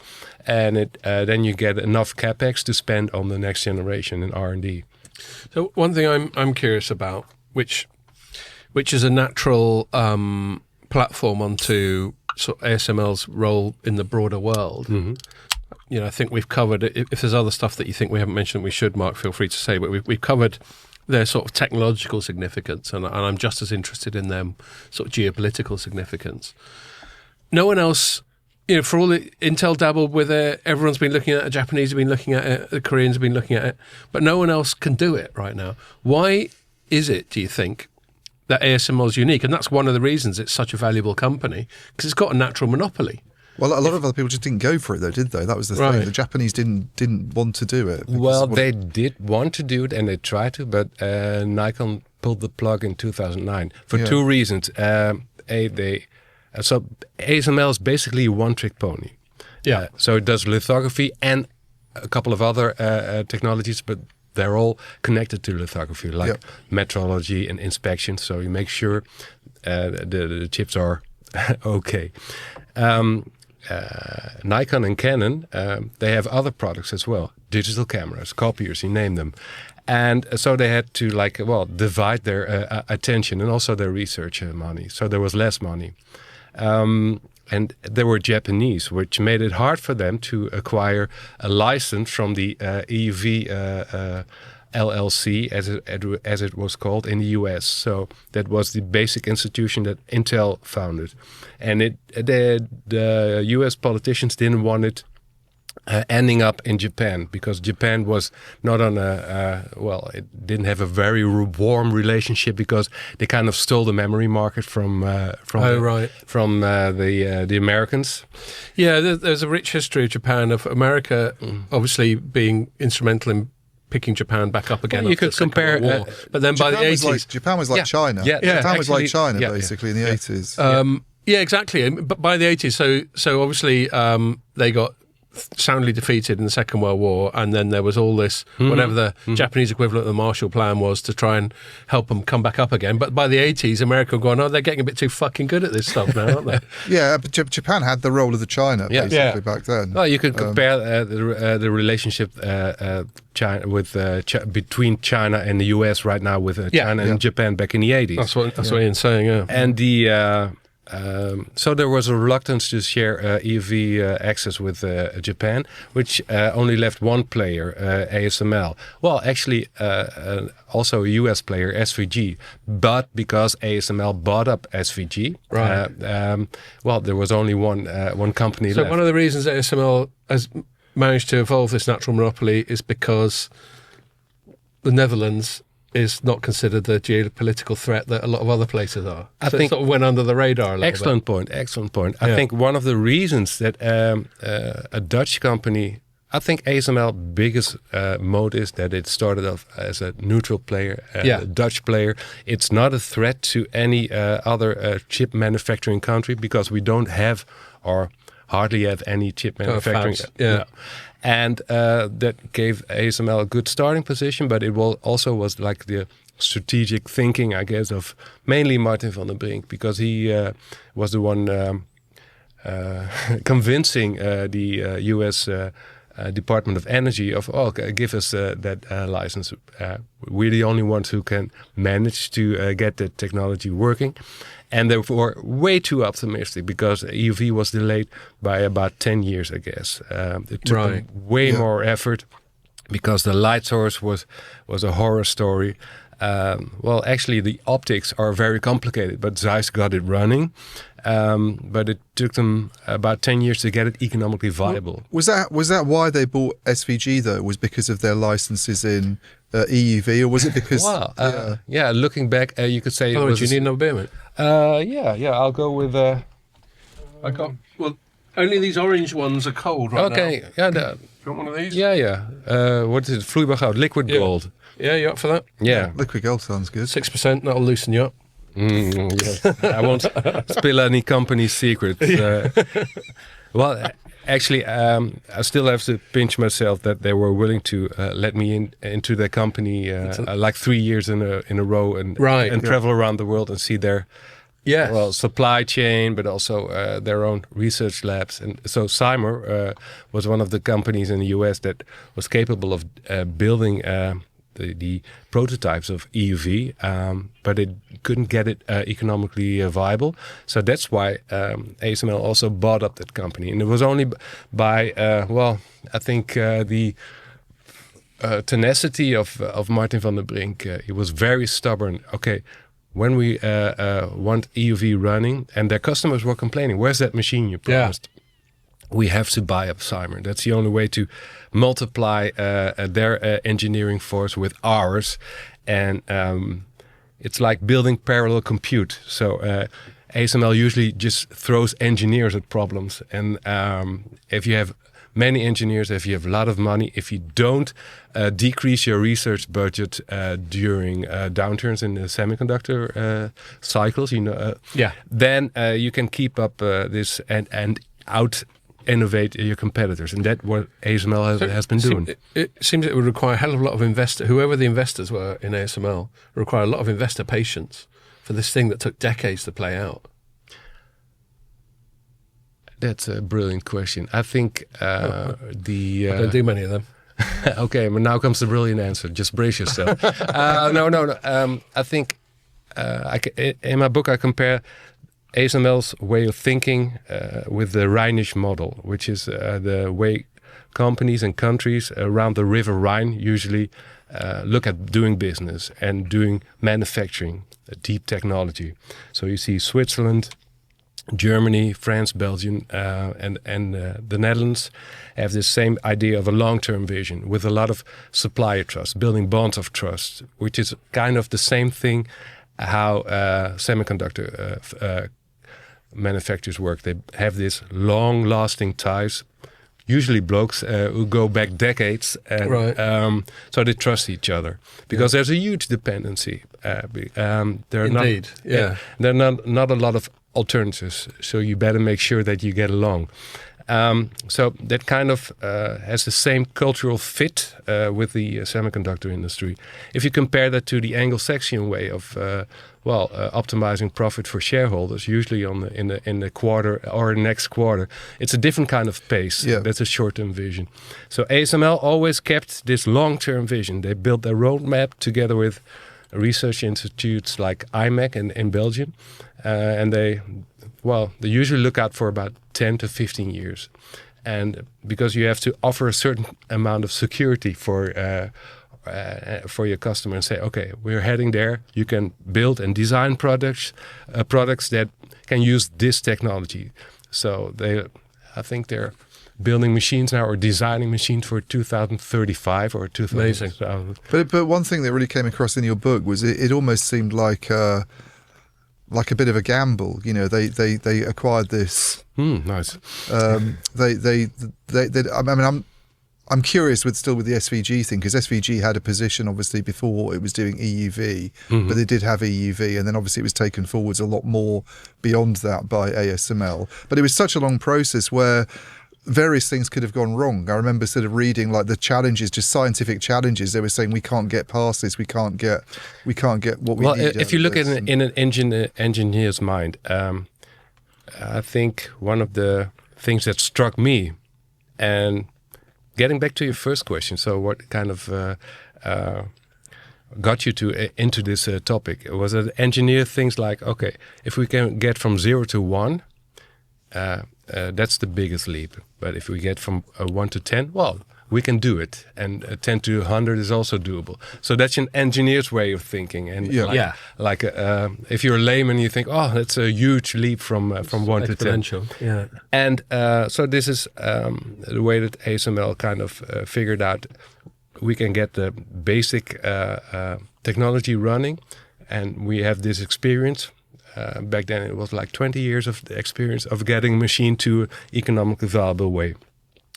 and then you get enough capex to spend on the next generation in R&D. So one thing I'm curious about, which is a natural platform onto sort of ASML's role in the broader world. Mm-hmm. I think we've covered it. If there's other stuff that you think we haven't mentioned, we should, Mark, feel free to say. But we've covered their sort of technological significance, and I'm just as interested in them sort of geopolitical significance. No one else, for all the Intel dabbled with it, everyone's been looking at it, the Japanese have been looking at it, the Koreans have been looking at it, but no one else can do it right now. Why is it, do you think, that ASML is unique? And that's one of the reasons it's such a valuable company, because it's got a natural monopoly. Well, a lot of other people just didn't go for it, though, did they? That was the thing. The Japanese didn't want to do it. Well, they did want to do it, and they tried to, but Nikon pulled the plug in 2009 for two reasons. So ASML is basically a one-trick pony. Yeah. So it does lithography and a couple of other technologies, but they're all connected to lithography, like metrology and inspection. So you make sure the chips are okay. Nikon and Canon, they have other products as well. Digital cameras, copiers, you name them. And so they had to divide their attention and also their research money. So there was less money. And they were Japanese, which made it hard for them to acquire a license from the EUV LLC, as it was called, in the US. So that was the basic institution that Intel founded. And the US politicians didn't want it ending up in Japan, because Japan was not on it didn't have a very warm relationship, because they kind of stole the memory market from the Americans. Yeah, there's a rich history of Japan, of America obviously being instrumental in picking Japan back up again. Well, you could compare, but then by the 80s, Japan was like China. Japan was like China basically in the 80s. Yeah, exactly. But by the 80s, so obviously they got soundly defeated in the Second World War, and then there was all this, whatever the Japanese equivalent of the Marshall Plan was, to try and help them come back up again. But by the 80s, America had gone, they're getting a bit too fucking good at this stuff now, aren't they? Yeah, but Japan had the role of the China basically back then. Well, you could compare the relationship between China and the US right now with China and Japan back in the 80s. That's what Ian's saying, yeah. And so there was a reluctance to share EUV access with Japan, which only left one player, ASML. Well, actually, also a US player, SVG. But because ASML bought up SVG, there was only one company left. So one of the reasons ASML has managed to evolve this natural monopoly is because the Netherlands is not considered the geopolitical threat that a lot of other places are. I think it sort of went under the radar a little bit. Excellent point. I think one of the reasons that a Dutch company, I think ASML biggest mode is that it started off as a neutral player, a Dutch player. It's not a threat to any other chip manufacturing country, because we don't have or hardly have any chip manufacturing. And that gave ASML a good starting position, but it also was like the strategic thinking, I guess, of mainly Martin van den Brink, because he was the one convincing the US Department of Energy of, give us that license. We're the only ones who can manage to get the technology working. And they were way too optimistic, because EUV was delayed by about 10 years, I guess. It took them way more effort, because the light source was a horror story. Actually, the optics are very complicated, but Zeiss got it running. But it took them about 10 years to get it economically viable. Was that why they bought SVG, though? Was because of their licenses in EUV, or was it because... Looking back, you could say... Oh, do you need another beer, mate? I'll go with... only these orange ones are cold right now. Okay, yeah. Do you want one of these? What is it? Vloeibaar goud, liquid gold. Yeah, you up for that? Yeah. Liquid gold sounds good. 6%, that'll loosen you up. Yes. I won't spill any company secrets. Actually, I still have to pinch myself that they were willing to let me into their company like 3 years in a row and travel around the world and see their supply chain, but also their own research labs. And so Cymer was one of the companies in the US that was capable of building the prototypes of EUV, but it couldn't get it economically viable. So that's why ASML also bought up that company. And it was only by, I think the tenacity of Martin van den Brink. He was very stubborn. Okay, when we want EUV running, and their customers were complaining, where's that machine you promised? We have to buy up Cymer. That's the only way to multiply their engineering force with ours. And it's like building parallel compute. So ASML usually just throws engineers at problems. And if you have many engineers, if you have a lot of money, if you don't decrease your research budget during downturns in the semiconductor cycles, then you can keep up this and out innovate your competitors, and that's what ASML has been doing. It seems it would require a hell of a lot of whoever the investors were in ASML, require a lot of investor patience for this thing that took decades to play out. That's a brilliant question. I think I don't do many of them. Okay, but now comes the brilliant answer. Just brace yourself. No. I think in my book I compare ASML's way of thinking with the Rhinish model, which is the way companies and countries around the River Rhine usually look at doing business and doing manufacturing, deep technology. So you see Switzerland, Germany, France, Belgium, and the Netherlands have this same idea of a long-term vision with a lot of supplier trust, building bonds of trust, which is kind of the same thing how semiconductor manufacturers work. They have this long-lasting ties, usually blokes who go back decades, and, right. So they trust each other because there's a huge dependency. There are Indeed, there are not a lot of alternatives, so you better make sure that you get along. So that kind of has the same cultural fit with the semiconductor industry. If you compare that to the Anglo-Saxon way of optimizing profit for shareholders, usually in the quarter or next quarter, it's a different kind of pace. Yeah. That's a short-term vision. So ASML always kept this long-term vision. They built their roadmap together with research institutes like IMEC in Belgium, and they usually look out for about 10 to 15 years. And because you have to offer a certain amount of security for your customer and say, okay, we're heading there. You can build and design products that can use this technology. So I think they're building machines now or designing machines for 2035 or 2000. Amazing. But one thing that really came across in your book was it almost seemed like a bit of a gamble. You know, they acquired this. Nice. I'm curious with the SVG thing, because SVG had a position obviously before it was doing EUV, but they did have EUV, and then obviously it was taken forwards a lot more beyond that by ASML. But it was such a long process where various things could have gone wrong. I remember sort of reading like the challenges, just scientific challenges. They were saying we can't get past this. We can't get what we need. Well, if you look in an engineer's mind, I think one of the things that struck me, and getting back to your first question, so what kind of got you into this topic? Was it engineer things like, okay, if we can get from 0 to 1, that's the biggest leap. But if we get from 1 to 10, well, we can do it. And 10 to 100 is also doable. So that's an engineer's way of thinking. And if you're a layman, you think, oh, that's a huge leap from 1 to 10. Yeah. And so this is the way that ASML kind of figured out we can get the basic technology running, and we have this experience. Back then it was like 20 years of experience of getting a machine to economically viable way.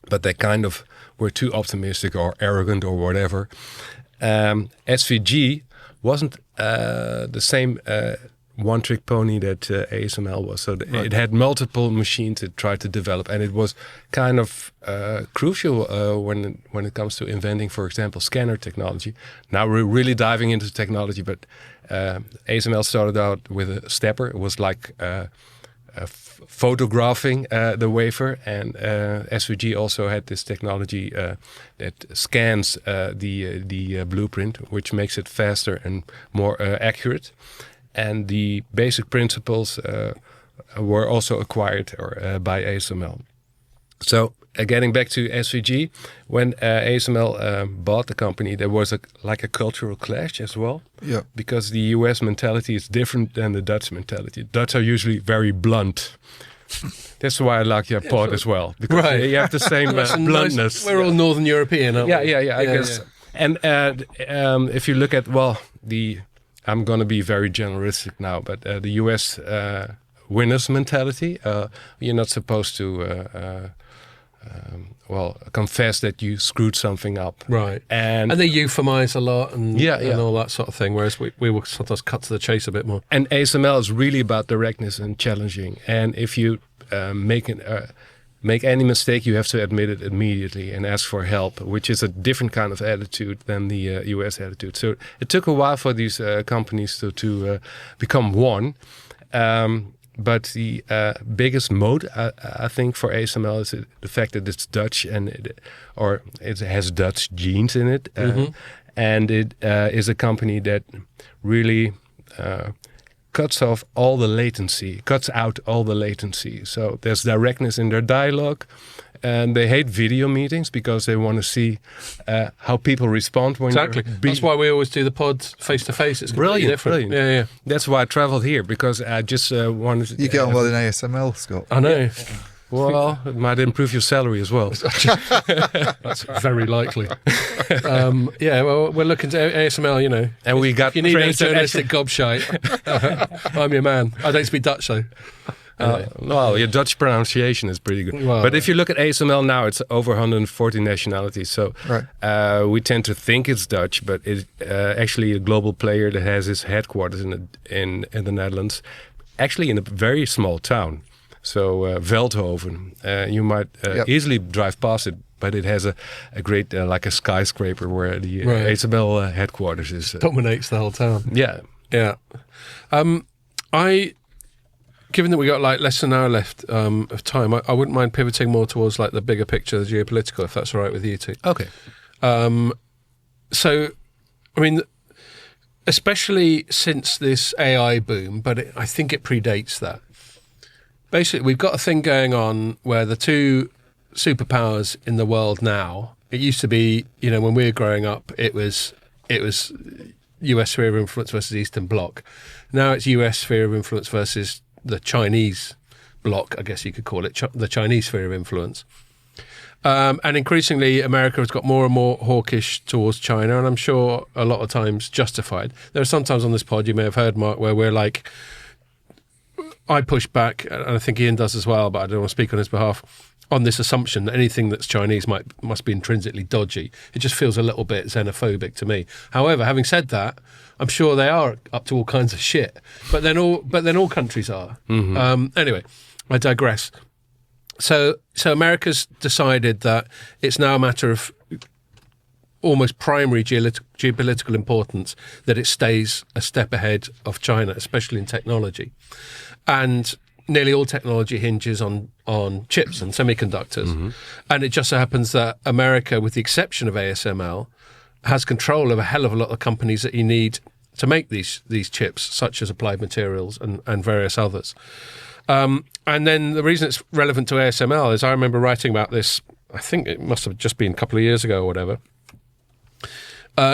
But they kind of were too optimistic or arrogant or whatever. SVG wasn't the same one-trick pony that ASML was. So it had multiple machines it tried to develop, and it was kind of crucial when it comes to inventing, for example, scanner technology. Now we're really diving into technology, but ASML started out with a stepper. It was like photographing the wafer, and SVG also had this technology that scans the blueprint, which makes it faster and more accurate. And the basic principles were also acquired by ASML. So getting back to SVG, when ASML bought the company, there was a cultural clash as well. Yeah. Because the US mentality is different than the Dutch mentality. Dutch are usually very blunt. That's why I like your pod as well. Because you have the same bluntness. Nice, we're all Northern European, aren't we? Yeah, I guess. Yeah. And if you look at, I'm going to be very generalistic now, but the US winner's mentality. You're not supposed to confess that you screwed something up. Right. And they euphemize a lot and all that sort of thing, whereas we will sometimes cut to the chase a bit more. And ASML is really about directness and challenging. And if you make any mistake, you have to admit it immediately and ask for help, which is a different kind of attitude than the US attitude. So it took a while for these companies to become one. But the biggest moat, I think, for ASML is the fact that it's Dutch and it has Dutch genes in it. And it is a company that really cuts out all the latency. So there's directness in their dialogue. And they hate video meetings because they want to see how people respond when That's why we always do the pod face-to-face. It's completely different. Brilliant. Yeah. That's why I traveled here, because I just wanted to... You get on well in ASML, Scott. I know. Well, it might improve your salary as well. That's very likely. Well, we're looking to ASML, And we got... If you need a journalistic gobshite, I'm your man. I don't speak Dutch, though. Well, your Dutch pronunciation is pretty good. Well, but if you look at ASML now, it's over 140 nationalities. So we tend to think it's Dutch, but it's actually a global player that has its headquarters in the Netherlands, actually in a very small town. So Veldhoven, you might easily drive past it, but it has a great, like a skyscraper where the ASML headquarters is. Dominates the whole town. Yeah. Yeah. Given that we got like less than an hour left of time, I wouldn't mind pivoting more towards like the bigger picture, the geopolitical, if that's all right with you two. Okay. So, I mean, especially since this AI boom, but I think it predates that. Basically, we've got a thing going on where the two superpowers in the world now, it used to be, when we were growing up, it was US sphere of influence versus Eastern Bloc. Now it's US sphere of influence versus the Chinese bloc, I guess you could call it, the Chinese sphere of influence. And increasingly, America has got more and more hawkish towards China, and I'm sure a lot of times justified. There are some times on this pod, you may have heard, Mark, where we're like, I push back, and I think Ian does as well, but I don't want to speak on his behalf, on this assumption that anything that's Chinese must be intrinsically dodgy. It just feels a little bit xenophobic to me. However, having said that, I'm sure they are up to all kinds of shit. But then all countries are. Anyway, I digress. So America's decided that it's now a matter of almost primary geopolitical importance that it stays a step ahead of China, especially in technology. And nearly all technology hinges on chips and semiconductors. And it just so happens that America, with the exception of ASML, has control of a hell of a lot of companies that you need to make these chips, such as Applied Materials and various others. And then the reason it's relevant to ASML is I remember writing about this, I think it must have just been a couple of years ago or whatever.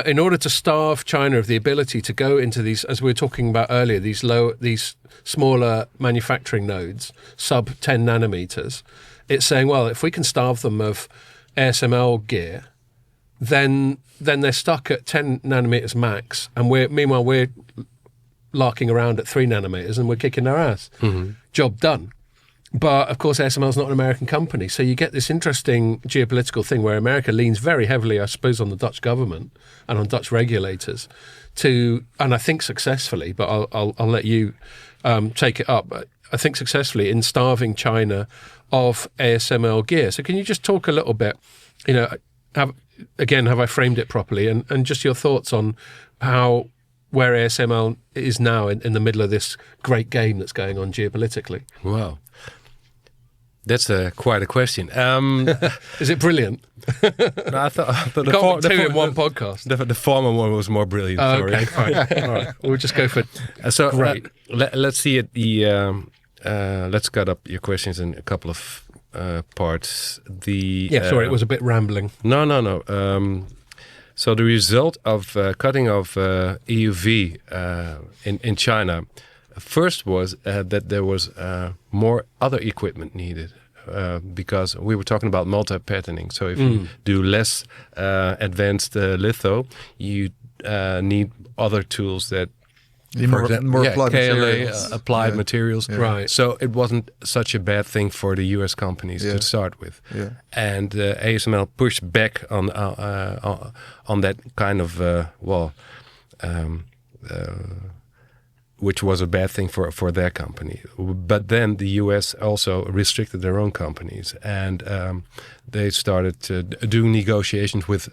In order to starve China of the ability to go into these, as we were talking about earlier, these smaller manufacturing nodes, sub 10 nanometers, it's saying, well, if we can starve them of ASML gear, then they're stuck at 10 nanometers max, and meanwhile we're larking around at 3 nanometers and we're kicking their ass. Job done. But of course, ASML is not an American company, so you get this interesting geopolitical thing where America leans very heavily, I suppose, on the Dutch government and on Dutch regulators and I think successfully, but I'll let you take it up. I think successfully in starving China of ASML gear. So can you just talk a little bit? Have I framed it properly? And just your thoughts on where ASML is now in the middle of this great game that's going on geopolitically. Wow. That's quite a question. Is it brilliant? I thought two in one podcast. The former one was more brilliant. Okay, fine. All right, we'll just go for great. Let's see it. Let's cut up your questions in a couple of parts. Sorry, it was a bit rambling. No. So the result of cutting off EUV in China. First was that there was more other equipment needed because we were talking about multi-patterning. So if you do less advanced litho, you need other tools that For example, more applied KLA, materials. applied materials. Yeah. Right. So it wasn't such a bad thing for the U.S. companies to start with. Yeah. And ASML pushed back on that kind of which was a bad thing for their company. But then the U.S. also restricted their own companies, and they started to do negotiations with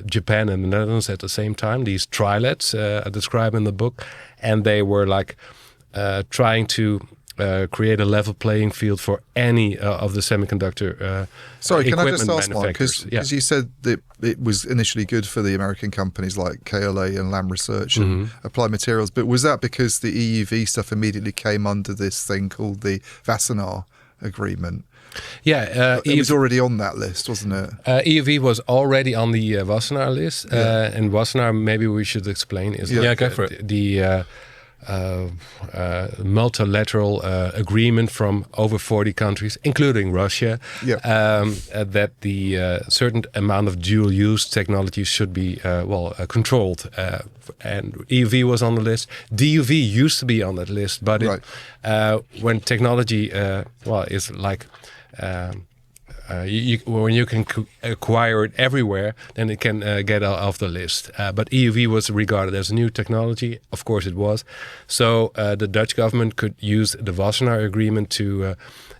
Japan and the Netherlands at the same time. These trilets I describe in the book, and they were like trying to create a level playing field for any of the semiconductor Sorry, can I equipment just ask, Mark? manufacturers. Because you said that it was initially good for the American companies like KLA and Lam Research and Applied Materials, but was that because the EUV stuff immediately came under this thing called the Wassenaar Agreement? Yeah, it was already on that list, wasn't it? EUV was already on the Wassenaar list, and Wassenaar, maybe we should explain, is go for it. The multilateral agreement from over 40 countries, including Russia, that the certain amount of dual-use technology should be controlled. And EUV was on the list. DUV used to be on that list, but when technology, is like when you can acquire it everywhere, then it can get off the list. But EUV was regarded as a new technology. Of course it was. So the Dutch government could use the Wassenaar Agreement to,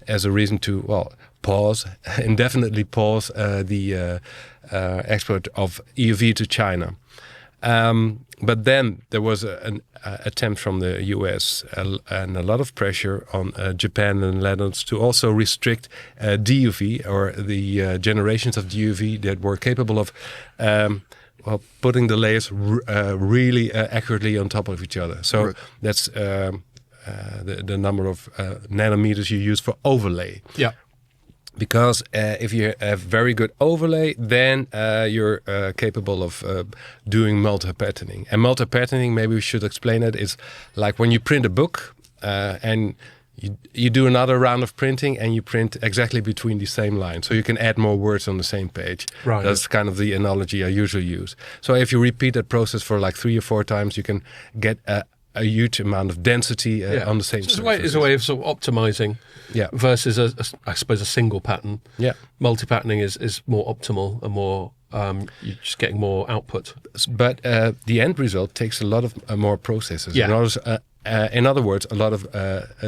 as a reason to, indefinitely pause the export of EUV to China. But then there was an attempt from the US and a lot of pressure on Japan and the Netherlands to also restrict DUV, or the generations of DUV that were capable of putting the layers really accurately on top of each other. So that's the number of nanometers you use for overlay. Yeah. Because if you have very good overlay, then you're capable of doing multi-patterning. And multi-patterning, maybe we should explain it, is like when you print a book and you do another round of printing and you print exactly between the same lines. So you can add more words on the same page. Right. That's kind of the analogy I usually use. So if you repeat that process for like 3 or 4 times, you can get a huge amount of density on the same surface. It's a way of sort of optimizing versus, I suppose, a single pattern. Yeah. Multi-patterning is more optimal and more, you're just getting more output. But the end result takes a lot of more processes. Yeah. In other words, a lot of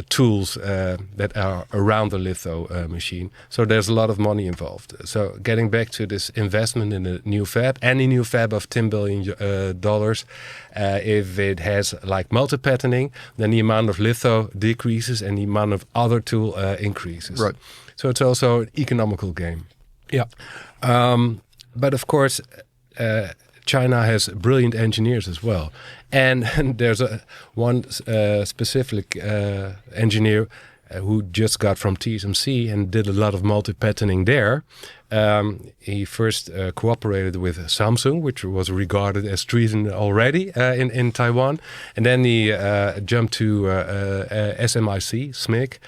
tools that are around the litho machine. So there's a lot of money involved. So getting back to this investment in a new fab, any new fab of $10 billion, if it has like multi-patterning, then the amount of litho decreases and the amount of other tool increases. Right. So it's also an economical game. Yeah. But of course, China has brilliant engineers as well. And there's one specific engineer who just got from TSMC and did a lot of multi-patterning there. He first cooperated with Samsung, which was regarded as treason already in Taiwan. And then he jumped to SMIC,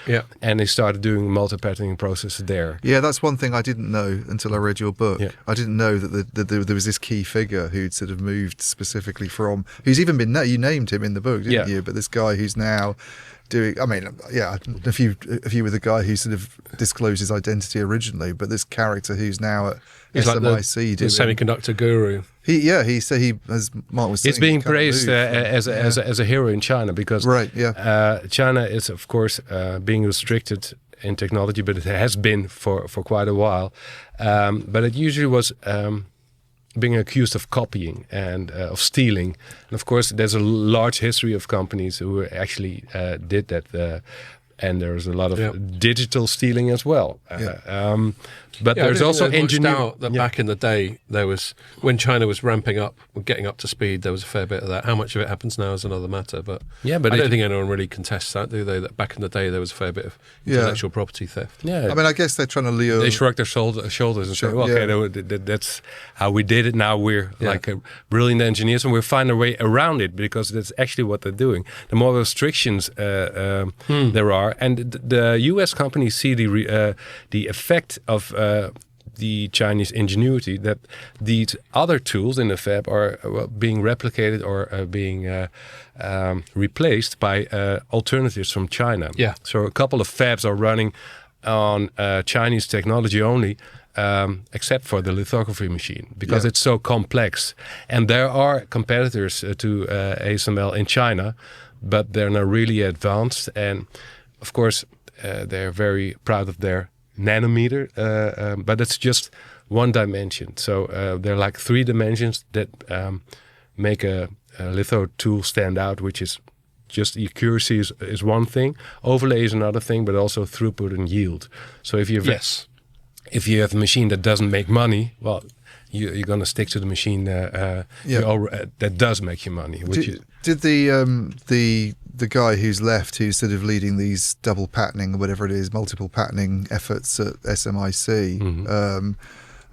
and he started doing multi-patterning processes there. Yeah, that's one thing I didn't know until I read your book. Yeah. I didn't know that there was this key figure who'd sort of moved specifically from, who's even been, you named him in the book, didn't you? But this guy who's now doing, I mean, if you were the guy who sort of disclosed his identity originally, but this character who's now at He's SMIC like the semiconductor guru. He said he, as Mark was saying, he's being praised as a hero in China because China is, of course, being restricted in technology, but it has been for quite a while. But it usually was being accused of copying and of stealing. And of course, there's a large history of companies who actually did that. And there's a lot of digital stealing as well. But there's also engineering. Back in the day, there was, when China was ramping up, getting up to speed, there was a fair bit of that. How much of it happens now is another matter. But I don't think anyone really contests that, do they? That back in the day, there was a fair bit of intellectual property theft. Yeah, I mean, I guess they're trying to lure. They shrug their shoulders and say, okay, that's how we did it. Now we're like brilliant engineers and we'll find a way around it because that's actually what they're doing. The more restrictions there are, and the U.S. companies see the effect of the Chinese ingenuity that these other tools in the fab are being replicated or being replaced by alternatives from China. Yeah. So a couple of fabs are running on Chinese technology only, except for the lithography machine, because it's so complex. And there are competitors to ASML in China, but they're not really advanced. And of course, they're very proud of their nanometer, but it's just one dimension. So there are like 3 dimensions that make a litho tool stand out, which is just accuracy is one thing, overlay is another thing, but also throughput and yield. So if you have a machine that doesn't make money, well, you're going to stick to the machine that does make you money. Did the guy who's left, who's sort of leading these double patterning or whatever it is, multiple patterning efforts at SMIC,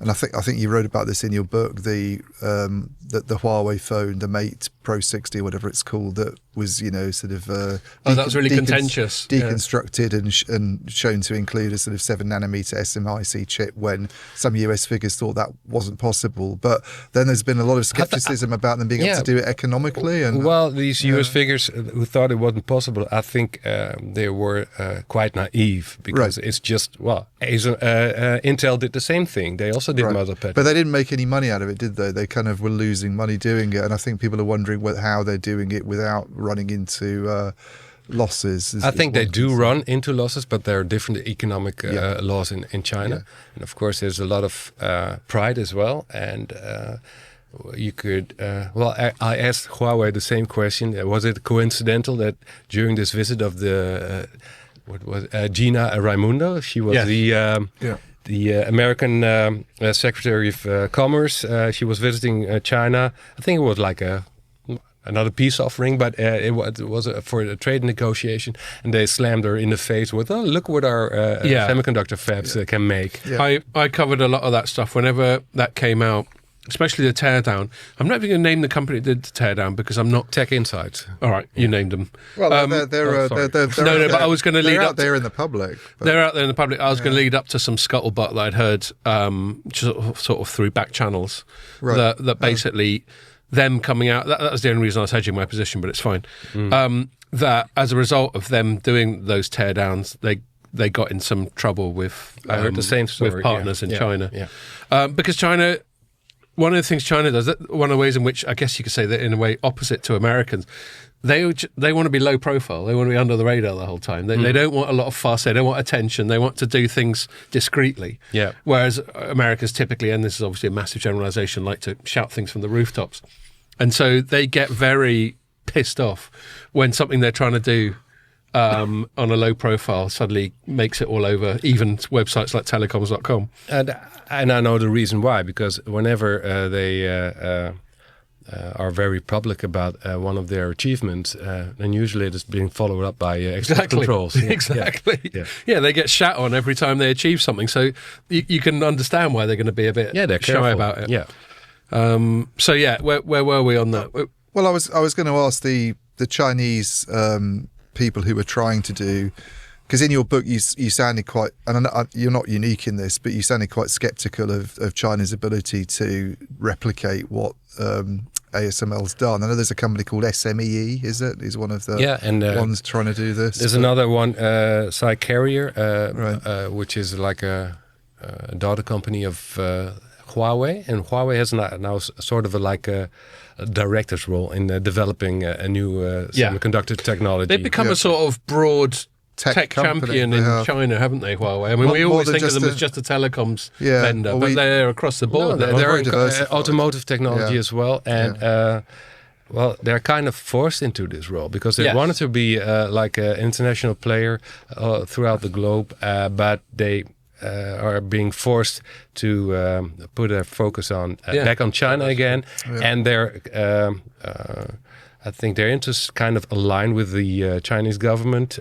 and I think you wrote about this in your book, the Huawei phone, the Mate Pro 60 or whatever it's called, that was sort of that was really contentious, deconstructed and shown to include a sort of 7 nanometer SMIC chip when some US figures thought that wasn't possible. But then there's been a lot of skepticism about them being able to do it economically. And these US figures who thought it wasn't possible, I think they were quite naive, because it's just Intel did the same thing. They also did mother patterning, but they didn't make any money out of it, did they? They kind of were losing money doing it, and I think people are wondering how they're doing it without running into losses. I think they do run into losses, but there are different economic laws in China. Yeah. And of course, there's a lot of pride as well. And you could, I asked Huawei the same question. Was it coincidental that during this visit of the, Gina Raimundo, she was the American Secretary of Commerce, she was visiting China. I think it was like another peace offering, but it was for a trade negotiation, and they slammed her in the face with, "Oh, look what our semiconductor fabs can make." Yeah. I covered a lot of that stuff whenever that came out, especially the teardown. I'm not even going to name the company that did the teardown because I'm not Tech Insights. All right, you named them. Well, they're but I was going to lead out up there in the public. They're out there in the public. I was going to lead up to some scuttlebutt that I'd heard, sort of through back channels, that basically. Them coming out, that was the only reason I was hedging my position, but it's fine. That as a result of them doing those teardowns, they got in some trouble with I heard the same story, with partners in China. Because China, one of the things China does, one of the ways in which I guess you could say that in a way opposite to Americans, they want to be low profile. They want to be under the radar the whole time. They don't want a lot of fuss. They don't want attention. They want to do things discreetly. Yeah. Whereas Americans typically, and this is obviously a massive generalization, like to shout things from the rooftops. And so they get very pissed off when something they're trying to do on a low profile suddenly makes it all over, even websites like Telecoms.com. And I know the reason why, because whenever they are very public about one of their achievements, then usually it is being followed up by export controls. Exactly. Yeah, they get shat on every time they achieve something. So you can understand why they're going to be a bit shy about it. Yeah. So where were we on that? Well, I was going to ask the Chinese people who were trying to do, because in your book you sounded quite, and you're not unique in this, but you sounded quite sceptical of China's ability to replicate what ASML's done. I know there's a company called SMEE, is one of the ones trying to do this. There's another one, Carrier, which is like a daughter company of Huawei, and Huawei has now sort of a director's role in developing a new semiconductor technology. They've become a sort of broad tech champion in China, haven't they, Huawei? I mean, we always think of them as just a telecoms vendor, but they're across the board. They're automotive technology as well, and they're kind of forced into this role because they wanted to be like an international player throughout the globe, but they are being forced to put their focus on back on China again, and they're I think their interests kind of align with the Chinese government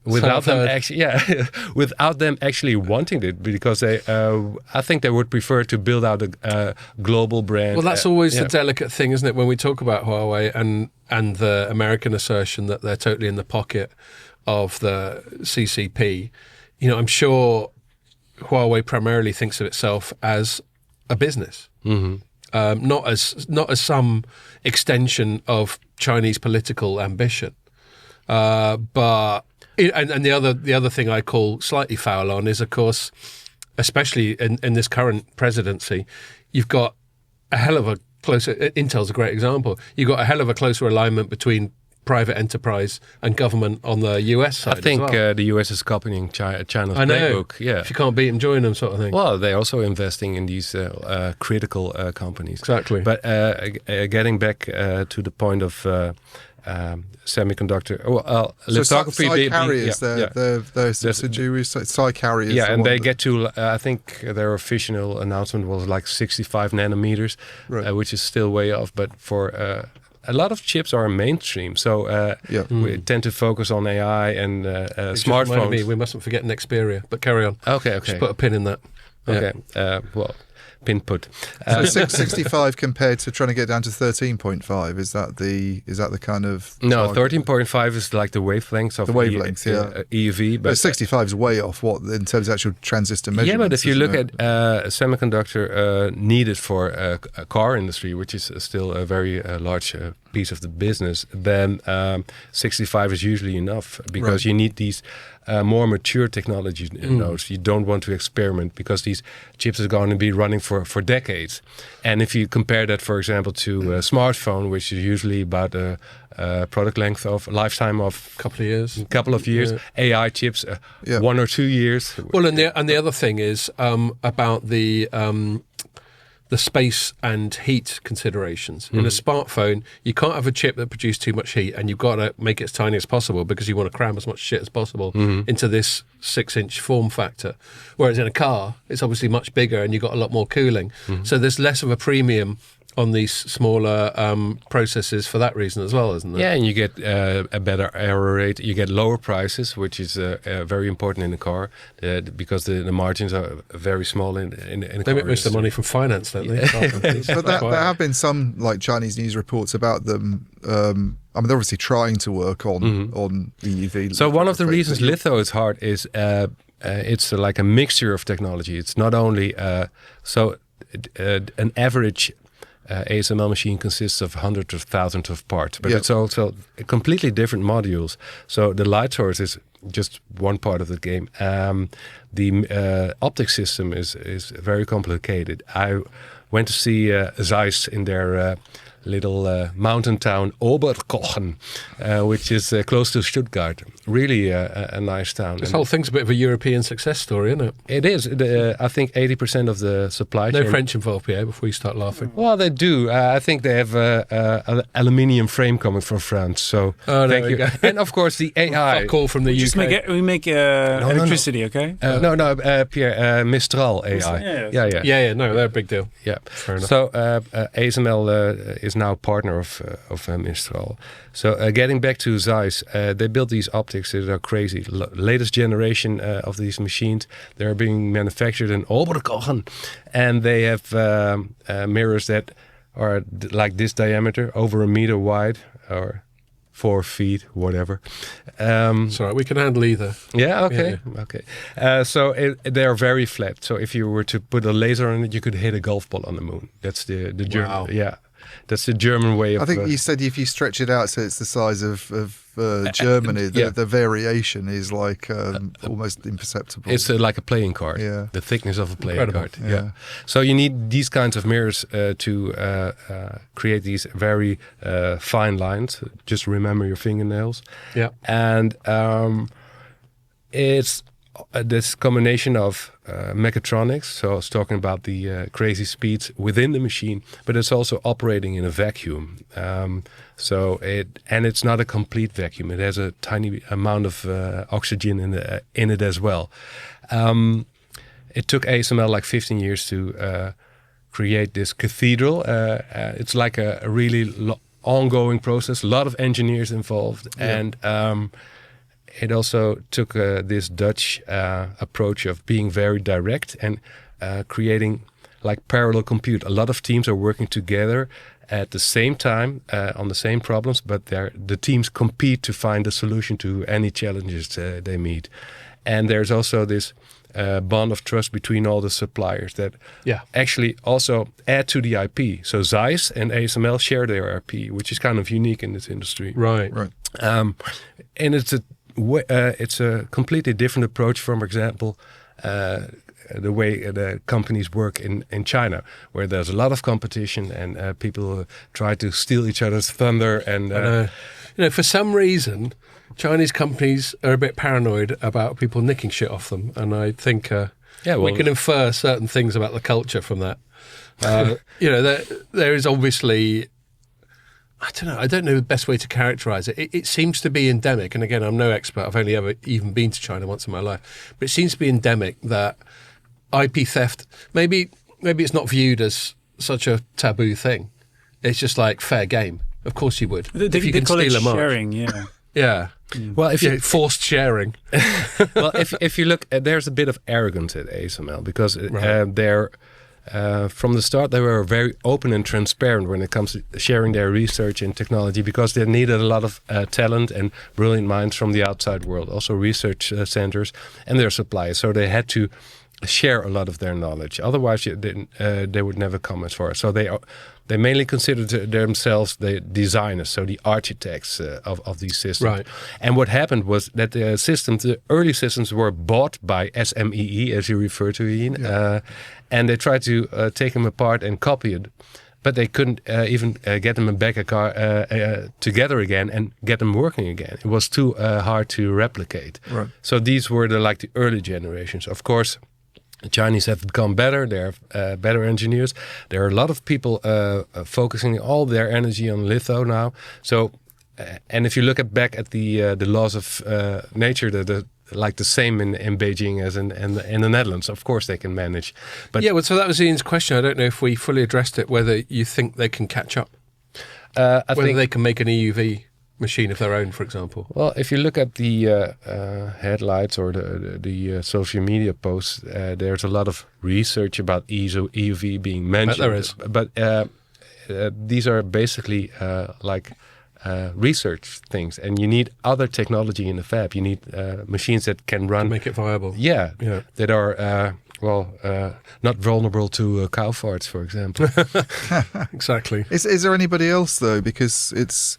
without them actually wanting it, because they I think they would prefer to build out a global brand. Well, that's always the delicate thing, isn't it, when we talk about Huawei and the American assertion that they're totally in the pocket of the CCP. You know, I'm sure Huawei primarily thinks of itself as a business, not as some extension of Chinese political ambition. But the other thing I call slightly foul on is, of course, especially in this current presidency, you've got a hell of a closer. Intel's a great example. You've got a hell of a closer alignment between private enterprise and government on the US side. I think as well. the US is copying China's I know. playbook. Yeah. If you can't beat them, join them, sort of thing. Well, they're also investing in these critical companies. Exactly. But getting back to the point of semiconductor, lithography. Psy Carriers, they're subsidiaries. Psy Carriers. Yeah, and they get to. I think their official announcement was like 65 nanometers, Right. which is still way off. But for a lot of chips are mainstream, so we tend to focus on AI and smartphones. We mustn't forget Nexperia, but carry on. Okay. Just put a pin in that. Okay. Well, pin put. So 65 compared to trying to get down to 13.5. Is that the kind of No, target? 13.5 is like the wavelengths of The wavelengths, EUV. But 65 is way off what in terms of actual transistor measurements. Yeah, but if you isn't look it? at a semiconductor needed for a car industry, which is still a very large piece of the business, then 65 is usually enough because Right. you need these more mature technology nodes. You don't want to experiment because these chips are going to be running for decades. And if you compare that, for example, to a smartphone, which is usually about a product length of lifetime of A couple of years, AI chips 1 or 2 years. Well, and the other thing is about the space and heat considerations. In a smartphone, you can't have a chip that produces too much heat, and you've got to make it as tiny as possible because you want to cram as much shit as possible into this 6-inch form factor. Whereas in a car, it's obviously much bigger and you've got a lot more cooling. So there's less of a premium on these smaller processes for that reason as well, isn't there? Yeah, and you get a better error rate. You get lower prices, which is very important in the car because the margins are very small in the They car. make most of the money from finance, don't they? But there have been some like Chinese news reports about them. I mean, they're obviously trying to work on EUV. So one of the lithography, reasons but litho is hard is it's like a mixture of technology. It's not only an average ASML machine consists of hundreds of thousands of parts, but it's also completely different modules. So the light source is just one part of the game. The optic system is very complicated. I went to see Zeiss in their little mountain town Oberkochen, which is close to Stuttgart. Really a nice town. This whole thing's a bit of a European success story, isn't it? It is. I think 80% of the supply No chain. French involved, Pierre, before you start laughing. Well, they do. I think they have an aluminium frame coming from France. So there thank we you. go. And of course the AI. Fuck all from the UK. Just make electricity, okay? Pierre, Mistral AI. Yeah. No, they're a big deal. Yeah. Fair enough. So ASML is now a partner of Mistral. So getting back to Zeiss, they built these optics that are crazy. Latest generation of these machines, they're being manufactured in Oberkochen, and they have mirrors that are like this diameter, over 1 meter wide, or 4 feet, whatever. It's all right, we can handle either. Yeah, okay. So they're very flat. So if you were to put a laser on it, you could hit a golf ball on the moon. That's the German. Wow. Yeah, that's the German way of. I think you said if you stretch it out so it's the size of Germany, the variation is like almost imperceptible. It's like a playing card. Yeah. The thickness of a playing Incredible. card. Yeah. So you need these kinds of mirrors to create these very fine lines. Just remember your fingernails. Yeah. And it's this combination of mechatronics. So I was talking about the crazy speeds within the machine, but it's also operating in a vacuum. It's not a complete vacuum. It has a tiny amount of oxygen in it as well. It took ASML like 15 years to create this cathedral. It's like a really ongoing process. A lot of engineers involved, and it also took this Dutch approach of being very direct and creating like parallel compute. A lot of teams are working together at the same time on the same problems, but the teams compete to find a solution to any challenges they meet. And there's also this bond of trust between all the suppliers that actually also add to the IP. So Zeiss and ASML share their IP, which is kind of unique in this industry. Right. And it's a completely different approach from, for example, the way the companies work in China, where there's a lot of competition and people try to steal each other's thunder. And for some reason, Chinese companies are a bit paranoid about people nicking shit off them, and I think we can infer certain things about the culture from that. There is obviously, I don't know the best way to characterize it. It seems to be endemic, and again, I'm no expert. I've only ever even been to China once in my life, but it seems to be endemic that IP theft, maybe it's not viewed as such a taboo thing. It's just like fair game. Of course you would. If you can steal a sharing, yeah. Well, if you forced sharing. well, if you look, there's a bit of arrogance at ASML because they're from the start they were very open and transparent when it comes to sharing their research and technology, because they needed a lot of talent and brilliant minds from the outside world, also research centers and their suppliers. So they had to share a lot of their knowledge. Otherwise, they would never come as far. So they mainly considered themselves the designers, so the architects of these systems. Right. And what happened was that the early systems were bought by SMEE, as you refer to, Ian, and they tried to take them apart and copy it. But they couldn't even get them back together again and get them working again. It was too hard to replicate. Right. So these were the early generations. Of course, the Chinese have become better. They're better engineers. There are a lot of people focusing all their energy on litho now. So, and if you look back at the laws of nature, the same in Beijing as in the Netherlands. Of course, they can manage. But so that was Ian's question. I don't know if we fully addressed it. Whether you think they can catch up, I think they can make an EUV machine of their own, for example. Well, if you look at the headlights or the social media posts, there's a lot of research about EUV being mentioned. There is, but these are basically research things, and you need other technology in the fab. You need machines that can run, make it viable. Yeah. That are not vulnerable to cow farts, for example. Exactly. Is there anybody else though? Because it's,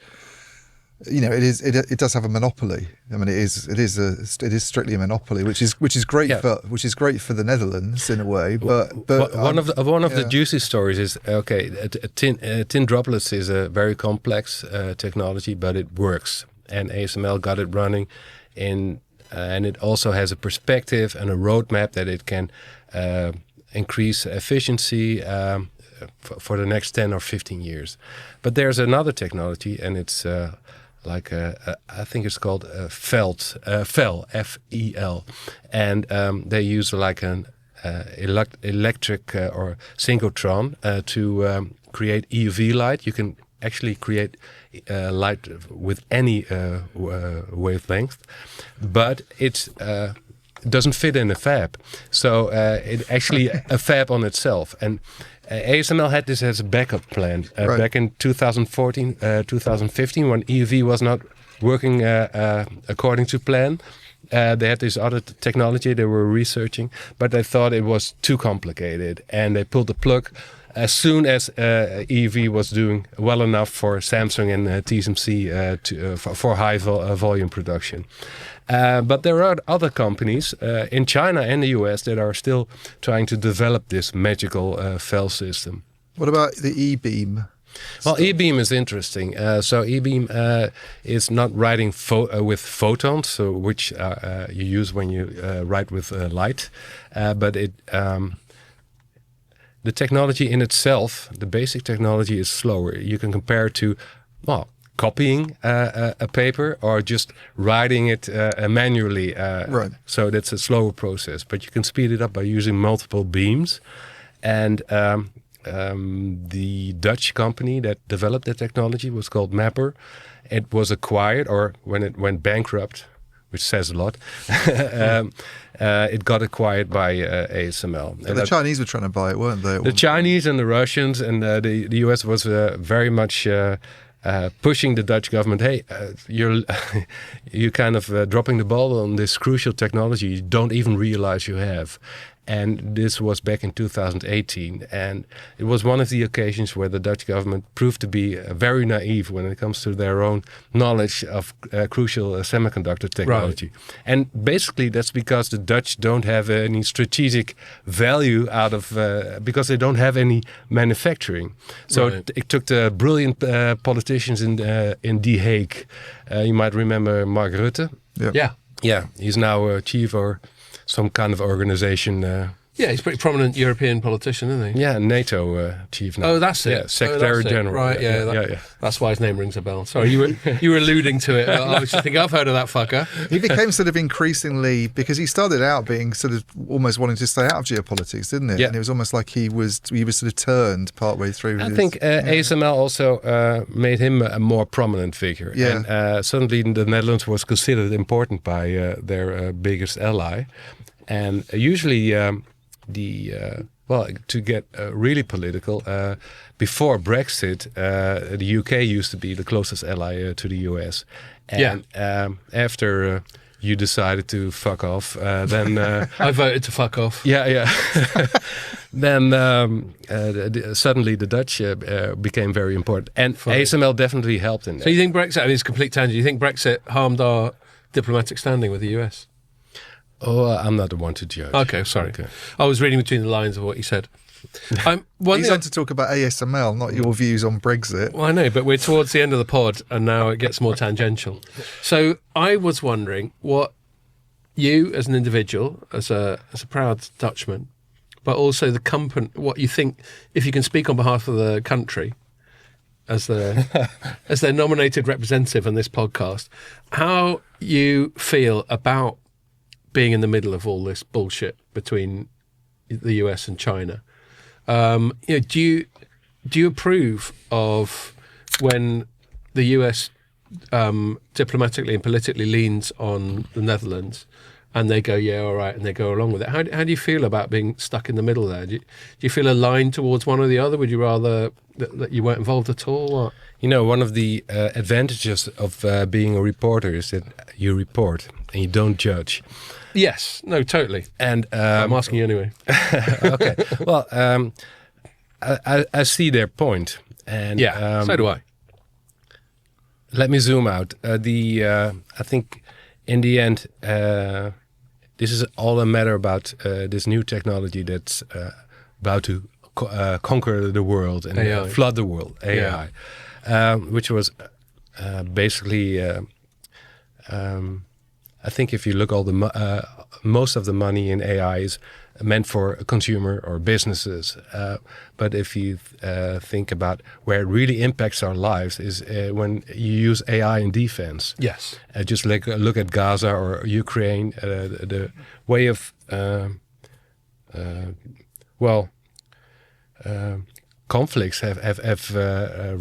it does have a monopoly. I mean, it is strictly a monopoly, which is great for the Netherlands in a way. But one of the juicy stories is tin droplets is a very complex technology, but it works, and ASML got it running and it also has a perspective and a roadmap that it can increase efficiency for the next 10 or 15 years. But there's another technology, and it's I think it's called FEL, F-E-L, and they use an electric or synchrotron to create EUV light. You can actually create light with any wavelength, but it doesn't fit in a fab. So it actually a fab on itself. And ASML had this as a backup plan back in 2014, 2015, when EUV was not working according to plan. They had this other technology they were researching, but they thought it was too complicated, and they pulled the plug as soon as EUV was doing well enough for Samsung and TSMC for high volume production. But there are other companies in China and the US that are still trying to develop this magical FEL system. What about the E-beam? Well, E-beam is interesting. So E-beam is not writing with photons, so which you use when you write with light, but the technology in itself, the basic technology, is slower. You can compare it to, copying a paper or just writing it manually. Right. So that's a slower process, but you can speed it up by using multiple beams. And the Dutch company that developed the technology was called Mapper. It was acquired, or when it went bankrupt, which says a lot, it got acquired by ASML. And the Chinese were trying to buy it, weren't they? The Chinese and the Russians and the US was very much pushing the Dutch government, hey, you're kind of dropping the ball on this crucial technology you don't even realize you have. And this was back in 2018. And it was one of the occasions where the Dutch government proved to be very naive when it comes to their own knowledge of crucial semiconductor technology. Right. And basically that's because the Dutch don't have any strategic value out of, because they don't have any manufacturing. So it took the brilliant politicians in The Hague. You might remember Mark Rutte. Yeah, he's now chief or some kind of organization. He's a pretty prominent European politician, isn't he? Yeah, NATO chief now. Oh, that's it. Yeah, Secretary General. Right, yeah. That's why his name rings a bell. Sorry, you were alluding to it. I was just thinking, I've heard of that fucker. He became sort of increasingly, because he started out being sort of almost wanting to stay out of geopolitics, didn't it? Yeah. And it was almost like he was sort of turned partway through. I think ASML also made him a more prominent figure. Yeah. And suddenly the Netherlands was considered important by their biggest ally. And usually to get really political, before Brexit, the UK used to be the closest ally to the US. And after you decided to fuck off, then... I voted to fuck off. Yeah. Then suddenly the Dutch became very important. And ASML definitely helped in that. So you think Brexit, I mean, it's a complete tangent, you think Brexit harmed our diplomatic standing with the US? Oh, I'm not the one to judge. Okay, sorry. Okay. I was reading between the lines of what you said. He's had to talk about ASML, not your views on Brexit. Well, I know, but we're towards the end of the pod, and now it gets more tangential. So I was wondering what you, as an individual, as a proud Dutchman, but also the company, what you think, if you can speak on behalf of the country, as their nominated representative on this podcast, how you feel about being in the middle of all this bullshit between the US and China. Do you approve of when the US diplomatically and politically leans on the Netherlands and they go, yeah, all right, and they go along with it? How do you feel about being stuck in the middle there? Do you feel aligned towards one or the other? Would you rather that you weren't involved at all? Or? You know, one of the advantages of being a reporter is that you report and you don't judge. Yes, no, totally. And I'm asking you anyway. Okay. Well, I see their point. And so do I. Let me zoom out. I think in the end, this is all a matter about this new technology that's about to conquer the world and flood the world. AI, which was basically. I think if you look, most of the money in AI is meant for a consumer or businesses. But if you think about where it really impacts our lives is when you use AI in defense. Yes. Just look at Gaza or Ukraine, the way of, conflicts have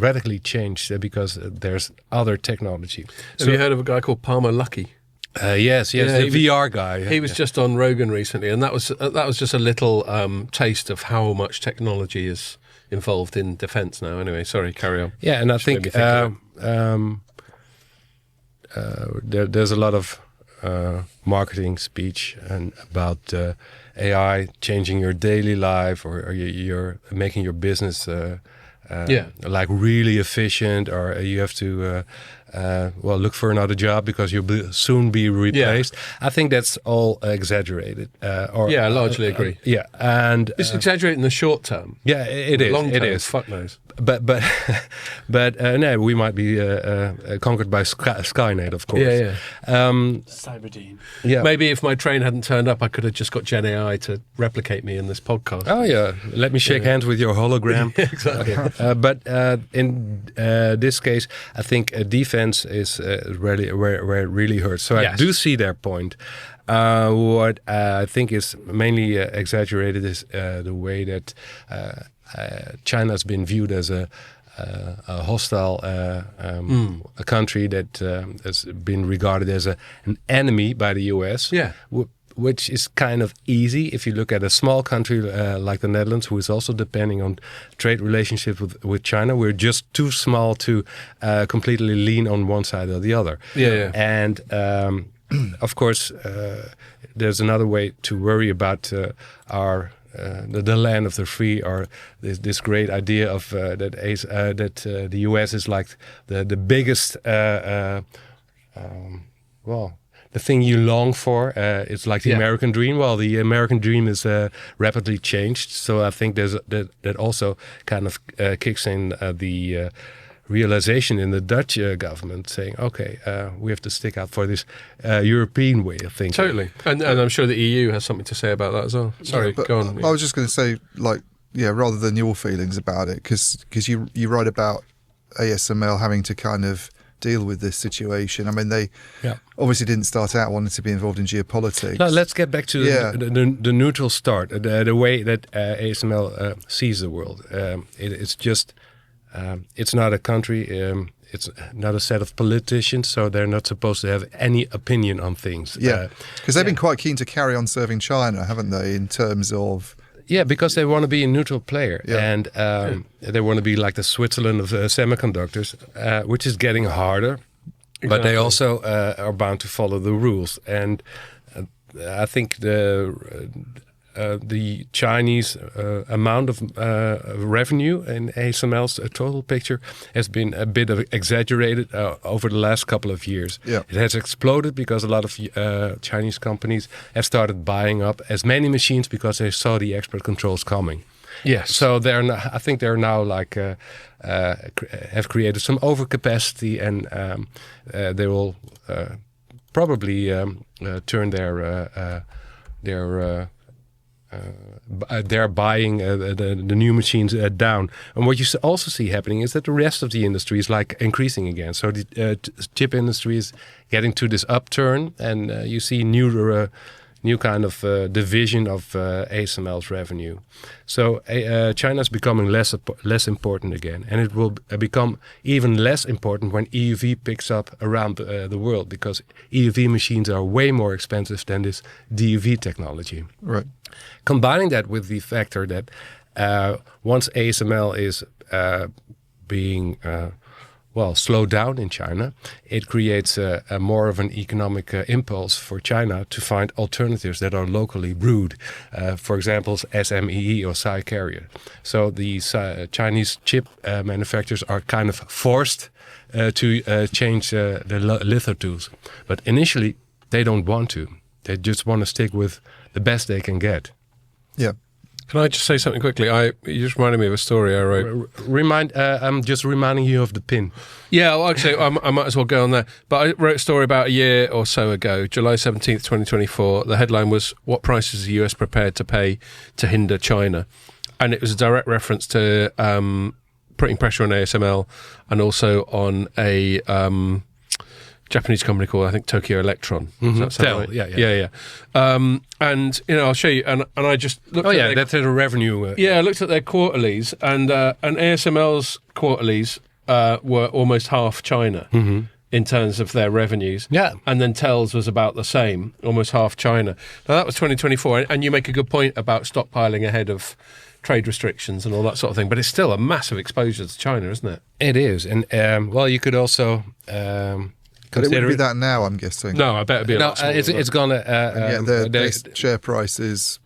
radically changed because there's other technology. Have you heard of a guy called Palmer Luckey? Yes, the VR guy. He was just on Rogan recently, and that was just a little taste of how much technology is involved in defence now. Anyway, sorry, carry on. Yeah, and I think there's a lot of marketing speech and about AI changing your daily life, or you're making your business like really efficient, or you have to look for another job because you'll soon be replaced. Yeah. I think that's all exaggerated. I largely agree. And it's exaggerated in the short term. Yeah, it is. Long term, it is. Fuck knows. But no, we might be conquered by Skynet, of course. Yeah. Cyberdine. Yeah. Maybe if my train hadn't turned up, I could have just got Gen AI to replicate me in this podcast. Oh yeah, let me shake hands with your hologram. Exactly. But in this case, I think defense is really where it really hurts. So I do see their point. What I think is mainly exaggerated is the way that China's been viewed as a hostile a country that has been regarded as an enemy by the US. Yeah. which is kind of easy if you look at a small country like the Netherlands, who is also depending on trade relationships with China. We're just too small to completely lean on one side or the other. Yeah. And of course, there's another way to worry about our the land of the free, or this great idea of that the US is like the biggest. The thing you long for, it's like the American dream. Well, the American dream is rapidly changed, so I think that also kind of kicks in the realization in the Dutch government, saying, okay, we have to stick out for this European way of thinking. Totally, and I'm sure the EU has something to say about that as well. Sorry, go on. I was just going to say, like, rather than your feelings about it, because you write about ASML having to kind of deal with this situation. I mean, they obviously didn't start out wanting to be involved in geopolitics. Now, let's get back to the neutral start, the way that ASML sees the world. It's just, it's not a country, it's not a set of politicians, so they're not supposed to have any opinion on things. Yeah, because they've been quite keen to carry on serving China, haven't they, in terms of... Yeah, because they want to be a neutral player, and they want to be like the Switzerland of semiconductors, which is getting harder. Exactly. But they also are bound to follow the rules. And I think the Chinese amount of revenue in ASML's total picture has been a bit exaggerated over the last couple of years. Yeah. It has exploded because a lot of Chinese companies have started buying up as many machines because they saw the export controls coming. Yes. So I think they're now like have created some overcapacity, and they will probably turn they're buying the new machines down. And what you also see happening is that the rest of the industry is like increasing again. So the chip industry is getting to this upturn, and you see new kind of division of ASML's revenue. So China is becoming less important again, and it will become even less important when EUV picks up around the world, because EUV machines are way more expensive than this DUV technology. Right. Combining that with the factor that once ASML is being slowed down in China, it creates a more of an economic impulse for China to find alternatives that are locally brewed. For example, SMEE or Psi Carrier. So these Chinese chip manufacturers are kind of forced to change the litho tools. But initially, they don't want to. They just want to stick with the best they can get. Yeah. Can I just say something quickly? You just reminded me of a story I wrote. I'm just reminding you of the pin. Yeah, well, actually, I might as well go on there. But I wrote a story about a year or so ago, July 17th, 2024. The headline was, "What prices is the US prepared to pay to hinder China?" And it was a direct reference to putting pressure on ASML and also on a Japanese company called, I think, Tokyo Electron. Mm-hmm. Does that sound right? Yeah. And I'll show you. And I just looked. At that's a revenue. I looked at their quarterlies, and ASML's quarterlies were almost half China in terms of their revenues. Yeah, and then Tel's was about the same, almost half China. Now that was 2024, and you make a good point about stockpiling ahead of trade restrictions and all that sort of thing. But it's still a massive exposure to China, isn't it? It is, and you could also. But it wouldn't be that now, I'm guessing. No, I bet it'd be a lot smaller. It's gonna. Their share price is.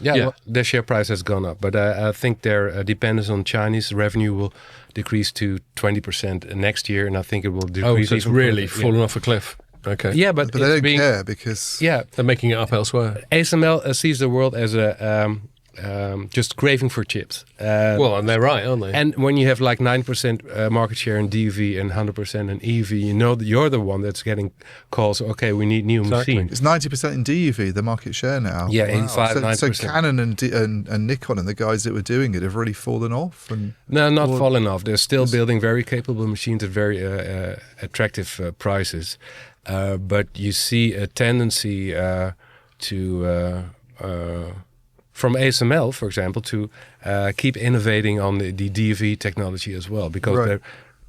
Well, their share price has gone up, but I think their dependence on Chinese revenue will decrease to 20% next year, and I think it will decrease. So it's really fallen off a cliff. Okay. Yeah, but they don't care because they're making it up elsewhere. ASML sees the world as a just craving for chips. And they're right, aren't they? And when you have like 9% market share in DUV and 100% in EV, you know that you're the one that's getting calls. Okay, we need new machines. It's 90% in DUV, the market share now. Yeah, 85-90%. So Canon and Nikon and the guys that were doing it have really fallen off. No, not fallen off. They're still building very capable machines at very attractive prices. But you see a tendency from ASML, for example, to keep innovating on the DUV technology as well, because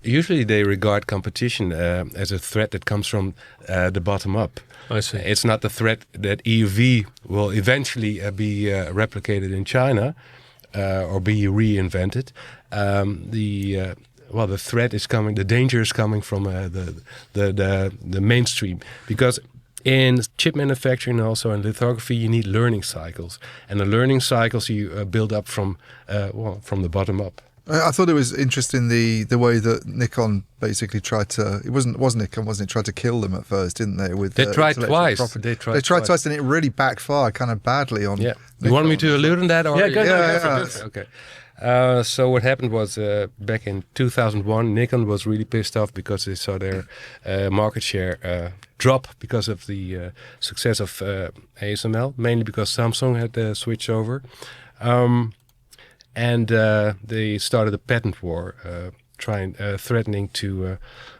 usually they regard competition as a threat that comes from the bottom up. I see. It's not the threat that EUV will eventually be replicated in China or be reinvented. The threat is coming. The danger is coming from the mainstream, because in chip manufacturing, also in lithography, you need learning cycles, and the learning cycles you build up from the bottom up. I thought it was interesting the way that Nikon basically tried to. It was Nikon, wasn't it? Tried to kill them at first, didn't they? They tried twice. They tried twice, and it really backfired kind of badly on. Yeah. Nikon. You want me to allude on that? Or? Yeah, go yeah. Okay. So what happened was back in 2001, Nikon was really pissed off because they saw their market share drop because of the success of ASML, mainly because Samsung had switched over. And they started a patent war, threatening to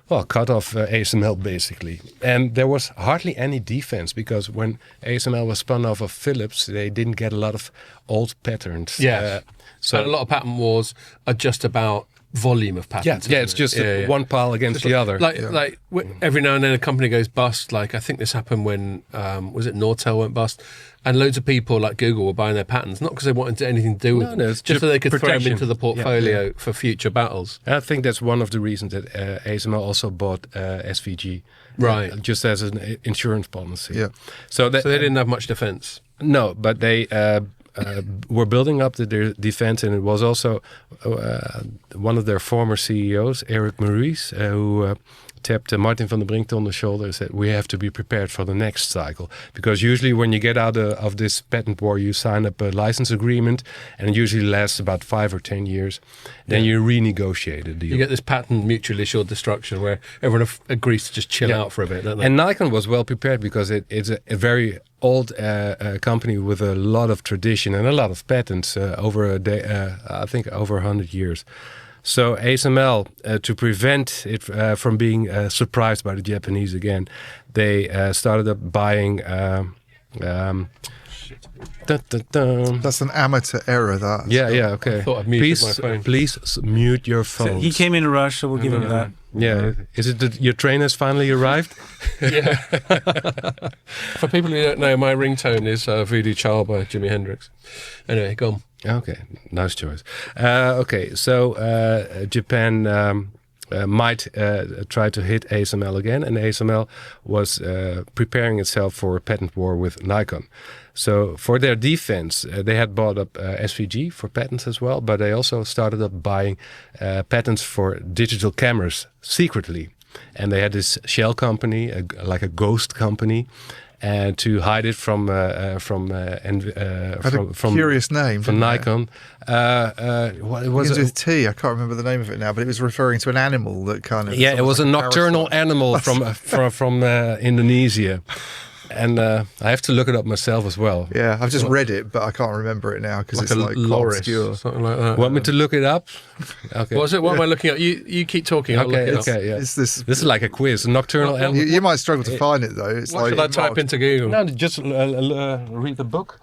cut off ASML basically. And there was hardly any defense, because when ASML was spun off of Philips, they didn't get a lot of old patents. Yeah. So and a lot of patent wars are just about volume of patents. Yeah, it's just one pile against the other. Every now and then a company goes bust. Like, I think this happened when was it Nortel went bust, and loads of people like Google were buying their patents, not because they wanted anything to do with them, it's just so they could throw them protection into the portfolio for future battles. And I think that's one of the reasons that ASML also bought SVG, Right? Just as an insurance policy. Yeah. So they didn't have much defense. No, but they were building up their defense, and it was also one of their former CEOs, Eric Maurice, who tapped Martin van der Brink on the shoulder and said, we have to be prepared for the next cycle. Because usually when you get out of this patent war, you sign up a license agreement, and it usually lasts about 5 or 10 years. Then you renegotiate a deal. You get this patent mutually assured destruction where everyone agrees to just chill out for a bit, don't they? And Nikon was well prepared, because it's a very old company with a lot of tradition and a lot of patents I think over 100 years. So ASML, to prevent it from being surprised by the Japanese again, they started up buying. That's an amateur error. That. Yeah. Okay. I thought I'd muted my phone. Please mute your phone. So he came in a rush, so we'll give him that. Yeah. Is it that your train has finally arrived? Yeah. For people who don't know, my ringtone is Voodoo Child by Jimi Hendrix. Anyway, go on. Okay, nice choice. Okay, so Japan might try to hit ASML again, and ASML was preparing itself for a patent war with Nikon. So for their defense, they had bought up SVG for patents as well, but they also started up buying patents for digital cameras secretly. And they had this shell company, like a ghost company, and to hide it from curious name from Nikon. What it was with T. I can't remember the name of it now, but it was referring to an animal that kind of it was a nocturnal animal from Indonesia. And I have to look it up myself as well. Yeah, I've just read it, but I can't remember it now because it's like loris, obscure. something like that. Want me to look it up? Okay. What was it? What am I looking at? You keep talking. I'll look it up. Okay, yeah. This is like a quiz. A nocturnal animal. You might struggle to find it though. It's What should I type into Google? No, just read the book.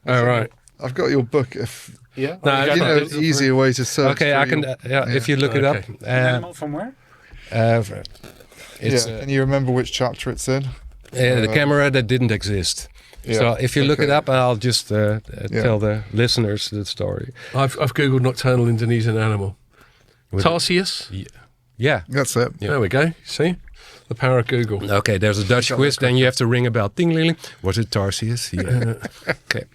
Oh, right. I've got your book. If Yeah. No, easier way to search. Okay, I can. If you look it up. Animal from where? It's, can you remember which chapter it's in? the camera that didn't exist. Yeah, so if you look it okay. up, I'll just tell the listeners the story. I've googled nocturnal Indonesian animal. Tarsius. Yeah. That's it. There we go. See, the power of Google. Okay, there's a Dutch quiz. Then you have to ring a bell. Ding, ling, ling. Was it Tarsius? Yeah. Okay.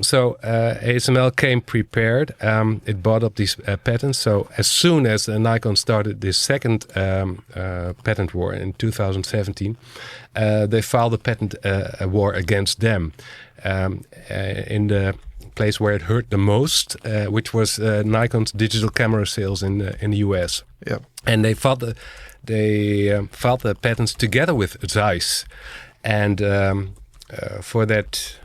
So ASML came prepared. It bought up these patents. So as soon as Nikon started this second patent war in 2017, they filed a patent war against them in the place where it hurt the most, which was Nikon's digital camera sales in the US. Yeah. And they filed the patents together with Zeiss, and for that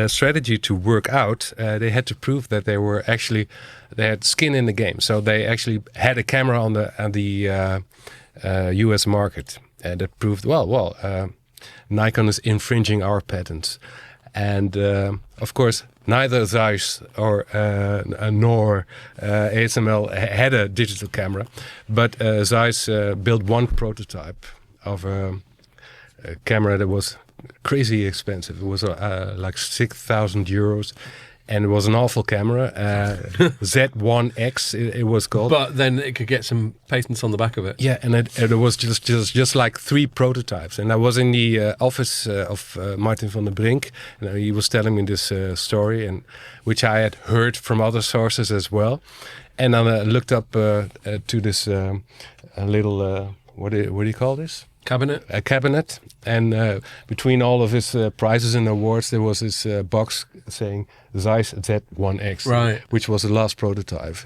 strategy to work out, they had to prove that they had skin in the game. So they actually had a camera on the U.S. market, and that proved Nikon is infringing our patents. And of course, neither Zeiss or nor ASML had a digital camera, but Zeiss built one prototype of a camera that was crazy expensive. It was like 6,000 euros. And it was an awful camera, Z1X it was called. But then it could get some patents on the back of it. Yeah, and it was just like 3 prototypes. And I was in the office of Martin van der Brink, and he was telling me this story, and which I had heard from other sources as well. And I looked up to this little what do you call this? Cabinet? A cabinet, and between all of his prizes and awards, there was this box saying Zeiss Z1X, right, which was the last prototype.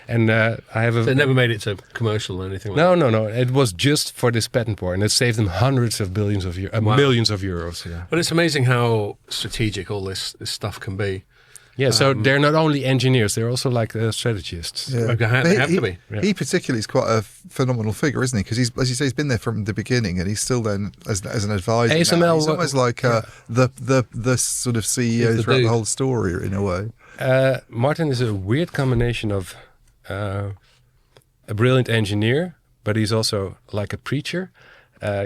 And I have They never made it to commercial or anything like that. No. It was just for this patent war, and it saved them hundreds of billions of millions of euros. Yeah. But it's amazing how strategic all this stuff can be. Yeah, so they're not only engineers; they're also like strategists. Yeah. They have to be. Yeah. He particularly is quite a phenomenal figure, isn't he? Because he's, as you say, he's been there from the beginning, and he's still then as an advisor. ASML, he's almost like the sort of CEO throughout the whole story, in a way. Martin is a weird combination of a brilliant engineer, but he's also like a preacher.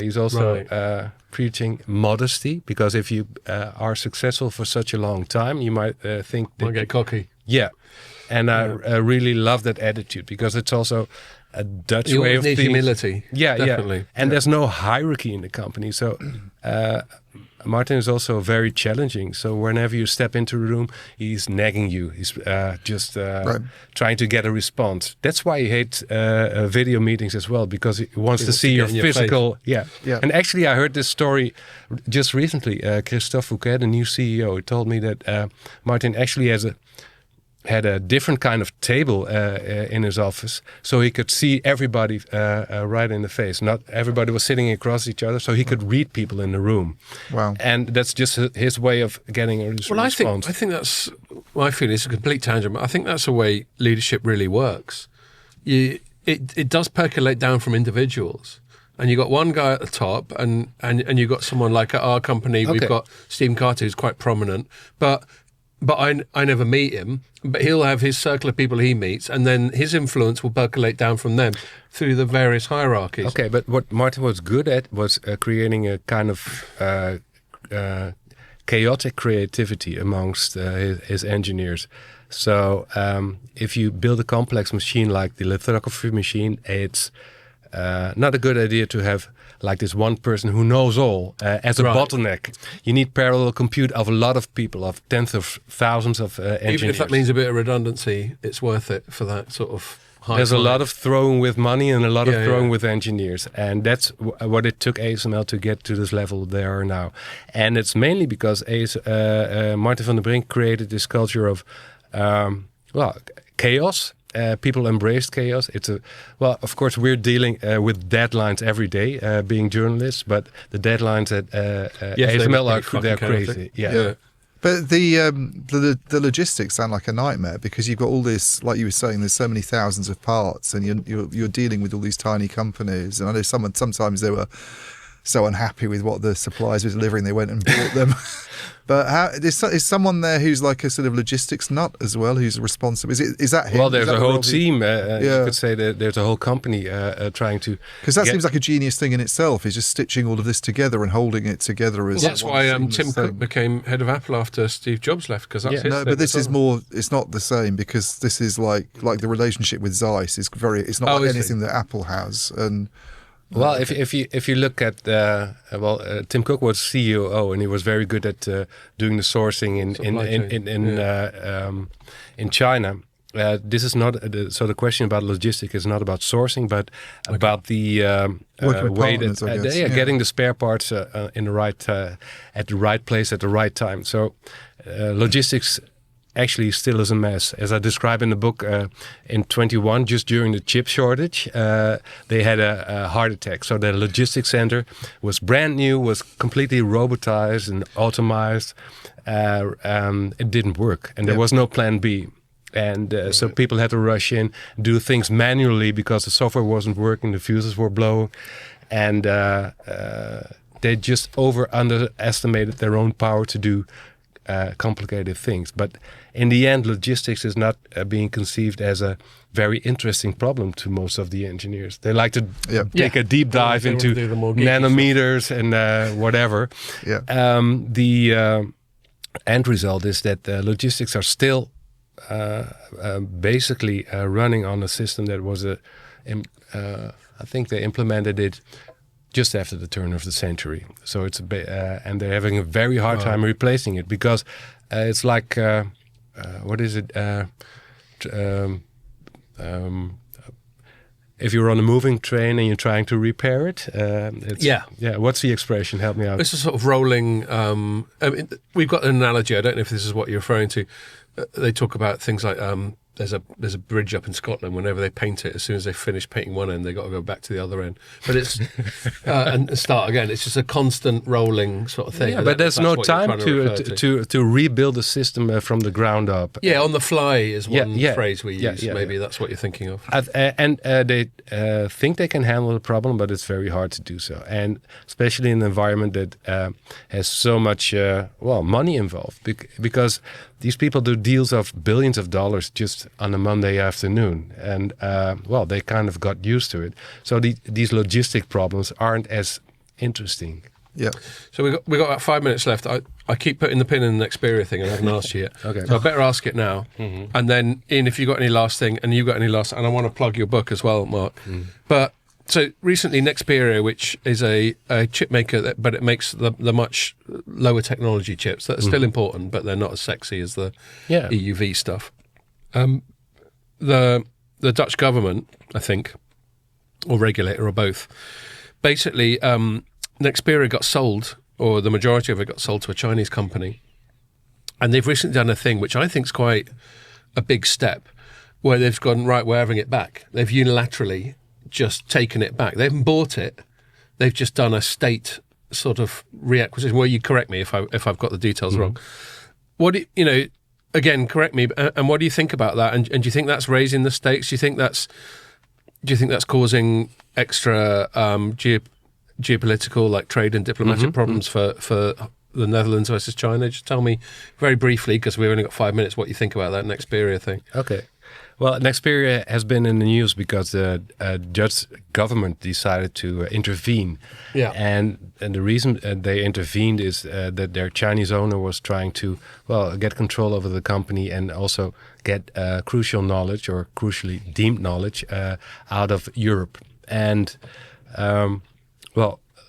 He's also preaching modesty, because if you are successful for such a long time, you might think that get cocky. Yeah, and I really love that attitude, because it's also a Dutch way of thinking. Humility. Yeah, definitely. Yeah. And there's no hierarchy in the company, so Martin is also very challenging. So whenever you step into a room, he's nagging you. He's just trying to get a response. That's why he hates video meetings as well, because he wants to see your physical. Yeah. And actually, I heard this story just recently. Christophe Fouquet, the new CEO, told me that Martin actually had a different kind of table in his office, so he could see everybody right in the face. Not everybody was sitting across each other, so he could read people in the room. Wow! And that's just his way of getting a response. I think that's my feeling. It's a complete tangent, but I think that's the way leadership really works. It does percolate down from individuals. And you got one guy at the top, and you got someone like at our company. We've got Stephen Carter, who's quite prominent, but I never meet him. But he'll have his circle of people he meets, and then his influence will percolate down from them through the various hierarchies. Okay, but what Martin was good at was creating a kind of chaotic creativity amongst his engineers. So if you build a complex machine like the lithography machine, it's not a good idea to have like this one person who knows all as a bottleneck. You need parallel compute of a lot of people, of tens of thousands of engineers. Even if that means a bit of redundancy, it's worth it for that sort of high There's flight. a lot of throwing with money and a lot of throwing with engineers. And that's what it took ASML to get to this level they are now. And it's mainly because Martin van der Brink created this culture of chaos. People embraced chaos. Of course, we're dealing with deadlines every day, being journalists. But the deadlines at ASML they're crazy. Yeah. But the logistics sound like a nightmare, because you've got all this, like you were saying, there's so many thousands of parts, and you're dealing with all these tiny companies. And I know sometimes they were so unhappy with what the suppliers were delivering, they went and bought them. But is someone there who's like a sort of logistics nut as well, who's responsible? Is that him? Well, there's a whole team. You could say that there's a whole company trying to. Because that seems like a genius thing in itself. Is just stitching all of this together and holding it together. As that's why Tim Cook became head of Apple after Steve Jobs left. Because that's his no, but this is more. It's not the same, because this is like the relationship with Zeiss is very. It's not like anything that Apple has. And well, if you look at Tim Cook was CEO, and he was very good at doing the sourcing in China. This is not so. The question about logistics is not about sourcing, but about the way that getting the spare parts in the right at the right place at the right time. So logistics actually still is a mess. As I describe in the book, in 21, just during the chip shortage, they had a heart attack. So the logistics center was brand new, was completely robotized and automized. It didn't work, and there was no plan B. And so people had to rush in, do things manually because the software wasn't working, the fuses were blowing, and they just underestimated their own power to do complicated things. But in the end, logistics is not being conceived as a very interesting problem to most of the engineers. They like to take a deep dive into nanometers and whatever. Yeah. The end result is that logistics are still basically running on a system that was I think they implemented it just after the turn of the century. So it's and they're having a very hard time replacing it, because it's like what is it? If you're on a moving train and you're trying to repair it, what's the expression? Help me out. It's a sort of rolling. We've got an analogy. I don't know if this is what you're referring to. They talk about things like there's a bridge up in Scotland. Whenever they paint it, as soon as they finish painting one end, they got to go back to the other end. But it's and start again. It's just a constant rolling sort of thing. Yeah, but there's no time to rebuild the system from the ground up. Yeah, on the fly is one phrase we use. Maybe that's what you're thinking of. And they think they can handle the problem, but it's very hard to do so. And especially in an environment that has so much money involved, because these people do deals of billions of dollars just on a Monday afternoon, and they kind of got used to it. So these logistic problems aren't as interesting. Yeah. So we got about 5 minutes left. I keep putting the pin in the Nexperia thing, and I haven't asked you yet. Okay. So I better ask it now. Mm-hmm. And then, Ian, if you got any last thing, and you got any last, and I want to plug your book as well, Mark. Mm. But so recently, Nexperia, which is a chip maker, but it makes the much lower technology chips that are still important, but they're not as sexy as the EUV stuff. The Dutch government, I think, or regulator, or both, basically, Nexperia got sold, or the majority of it got sold to a Chinese company, and they've recently done a thing which I think is quite a big step, where they've gone, right, we're having it back. They've unilaterally just taken it back. They haven't bought it. They've just done a state sort of reacquisition. Well, you correct me if I've got the details wrong. What again, correct me. And what do you think about that? And do you think that's raising the stakes? Do you think that's causing extra geopolitical, like trade and diplomatic problems for the Netherlands versus China? Just tell me very briefly, because we've only got 5 minutes, what you think about that Nexperia thing. Okay. Well, Nexperia has been in the news because the Dutch government decided to intervene. Yeah. And the reason they intervened is that their Chinese owner was trying to, get control over the company and also get crucial knowledge, or crucially deemed knowledge, out of Europe. And,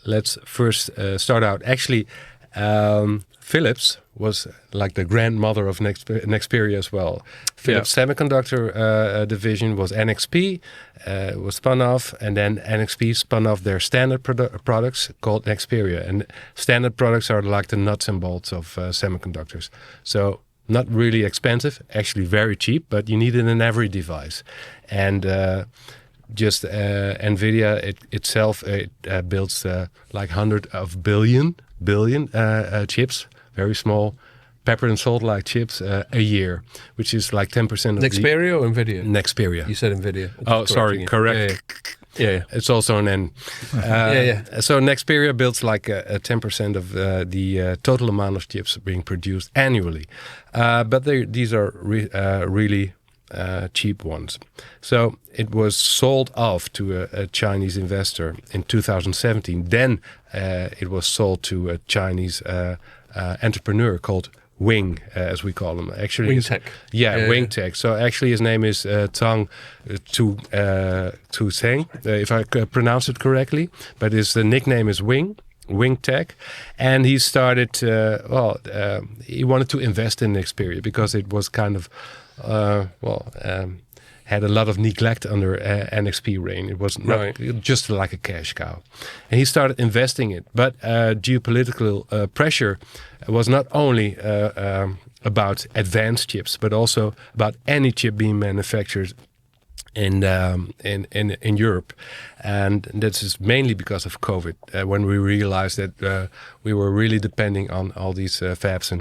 let's first start out. Actually, Philips was like the grandmother of Nexperia as well. Philips Semiconductor division was NXP, was spun off, and then NXP spun off their standard products called Nexperia. And standard products are like the nuts and bolts of semiconductors. So not really expensive, actually very cheap, but you need it in every device. And just NVIDIA itself builds like 100 of billion chips, very small, pepper and salt like chips a year, which is like 10% of Nexperia or NVIDIA? Nexperia. You said NVIDIA. Oh, sorry, correct. Yeah. It's also an N. So Nexperia builds like a 10% of the total amount of chips being produced annually. But these are really cheap ones. So it was sold off to a Chinese investor in 2017. Then it was sold to a Chinese entrepreneur called Wing, as we call him. Actually, Wing Tech. Wing Tech. So actually his name is Tang Tu Seng, if I pronounce it correctly. But his nickname is Wing Tech. And he started, he wanted to invest in Nexperia because it was kind of, had a lot of neglect under NXP reign. It was not just like a cash cow. And he started investing it. But geopolitical pressure was not only about advanced chips, but also about any chip being manufactured in Europe. And this is mainly because of COVID, when we realized that we were really depending on all these fabs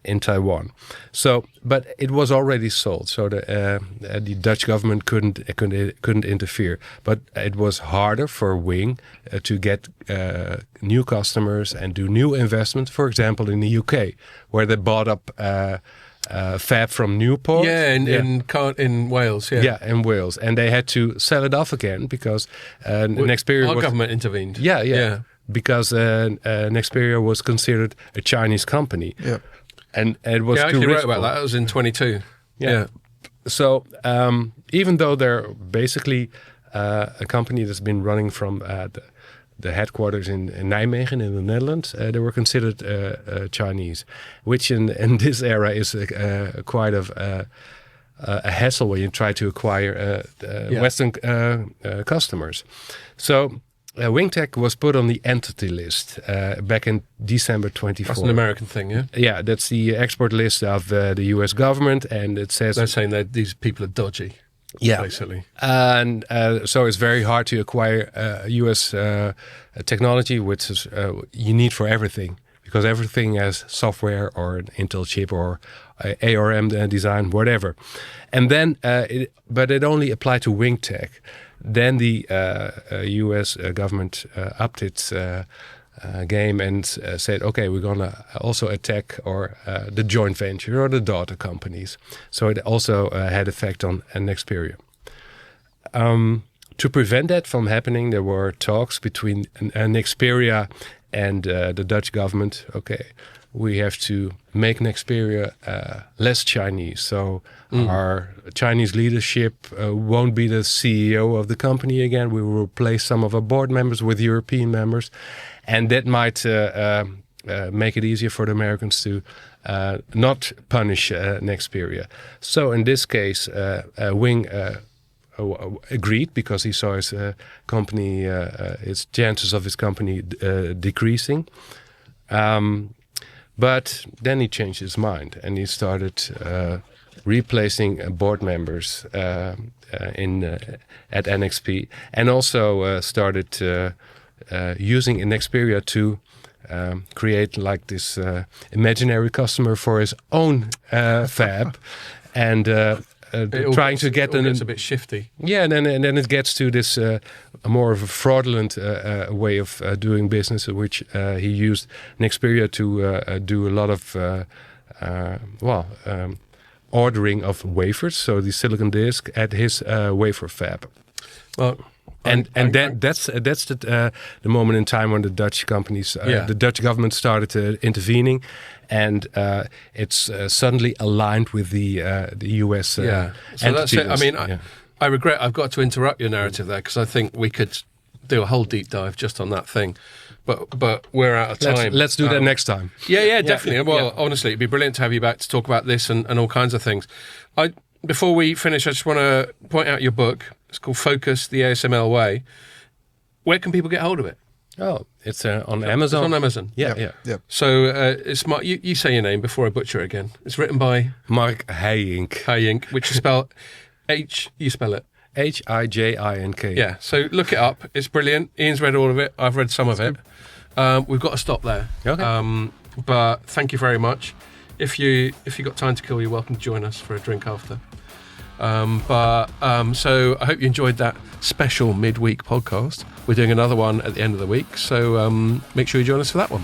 in Taiwan. So, but it was already sold, so the Dutch government couldn't interfere. But it was harder for Wing to get new customers and do new investments. For example, in the UK, where they bought up fab from Newport. In Wales. Yeah, in Wales, and they had to sell it off again because Nexperia our government intervened. Yeah. Because Nexperia was considered a Chinese company. Yeah. And it was I too actually wrote risky. about that. That was in 22. Yeah. So even though they're basically a company that's been running from the headquarters in Nijmegen in the Netherlands, they were considered Chinese, which in this era is quite a hassle when you try to acquire Western customers. So WingTech was put on the entity list back in December 24. That's an American thing, yeah? Yeah, that's the export list of the US government, and it says... They're saying that these people are dodgy, basically. And so it's very hard to acquire US technology, which is you need for everything, because everything has software or an Intel chip or ARM design, whatever. And then, but it only applied to WingTech. Then the U.S. government upped its game and said, okay, we're going to also attack the joint venture or the daughter companies. So it also had effect on Nexperia. To prevent that from happening, there were talks between Nexperia and the Dutch government. Okay, we have to make Nexperia less Chinese. So our Chinese leadership won't be the CEO of the company again. We will replace some of our board members with European members. And that might make it easier for the Americans to not punish Nexperia. So in this case, Wing agreed because he saw his company, his chances of his company decreasing. But then he changed his mind and he started replacing board members at NXP, and also started using Nexperia to create like this imaginary customer for his own fab, and trying to get it gets a bit shifty. Yeah, and then it gets to this more of a fraudulent way of doing business, which he used Nexperia to do a lot of ordering of wafers, so the silicon disk at his wafer fab. Well, that's the moment in time when the Dutch companies, the Dutch government started intervening, and it's suddenly aligned with the US. So that's it. I mean, I regret I've got to interrupt your narrative there because I think we could do a whole deep dive just on that thing. But we're out of time. Let's do that next time. Yeah, definitely. Well, honestly, it'd be brilliant to have you back to talk about this and all kinds of things. Before we finish, I just want to point out your book. It's called Focus, the ASML Way. Where can people get hold of it? Oh, it's on Amazon. It's on Amazon. Yeah. So it's you say your name before I butcher it again. It's written by Mark Hijink, which is spelled you spell it Hijink. Yeah, so look it up. It's brilliant. Ian's read all of it. I've read some of it. We've got to stop there. Okay. But thank you very much. If you got time to kill, you're welcome to join us for a drink after. So I hope you enjoyed that special midweek podcast. We're doing another one at the end of the week, so make sure you join us for that one.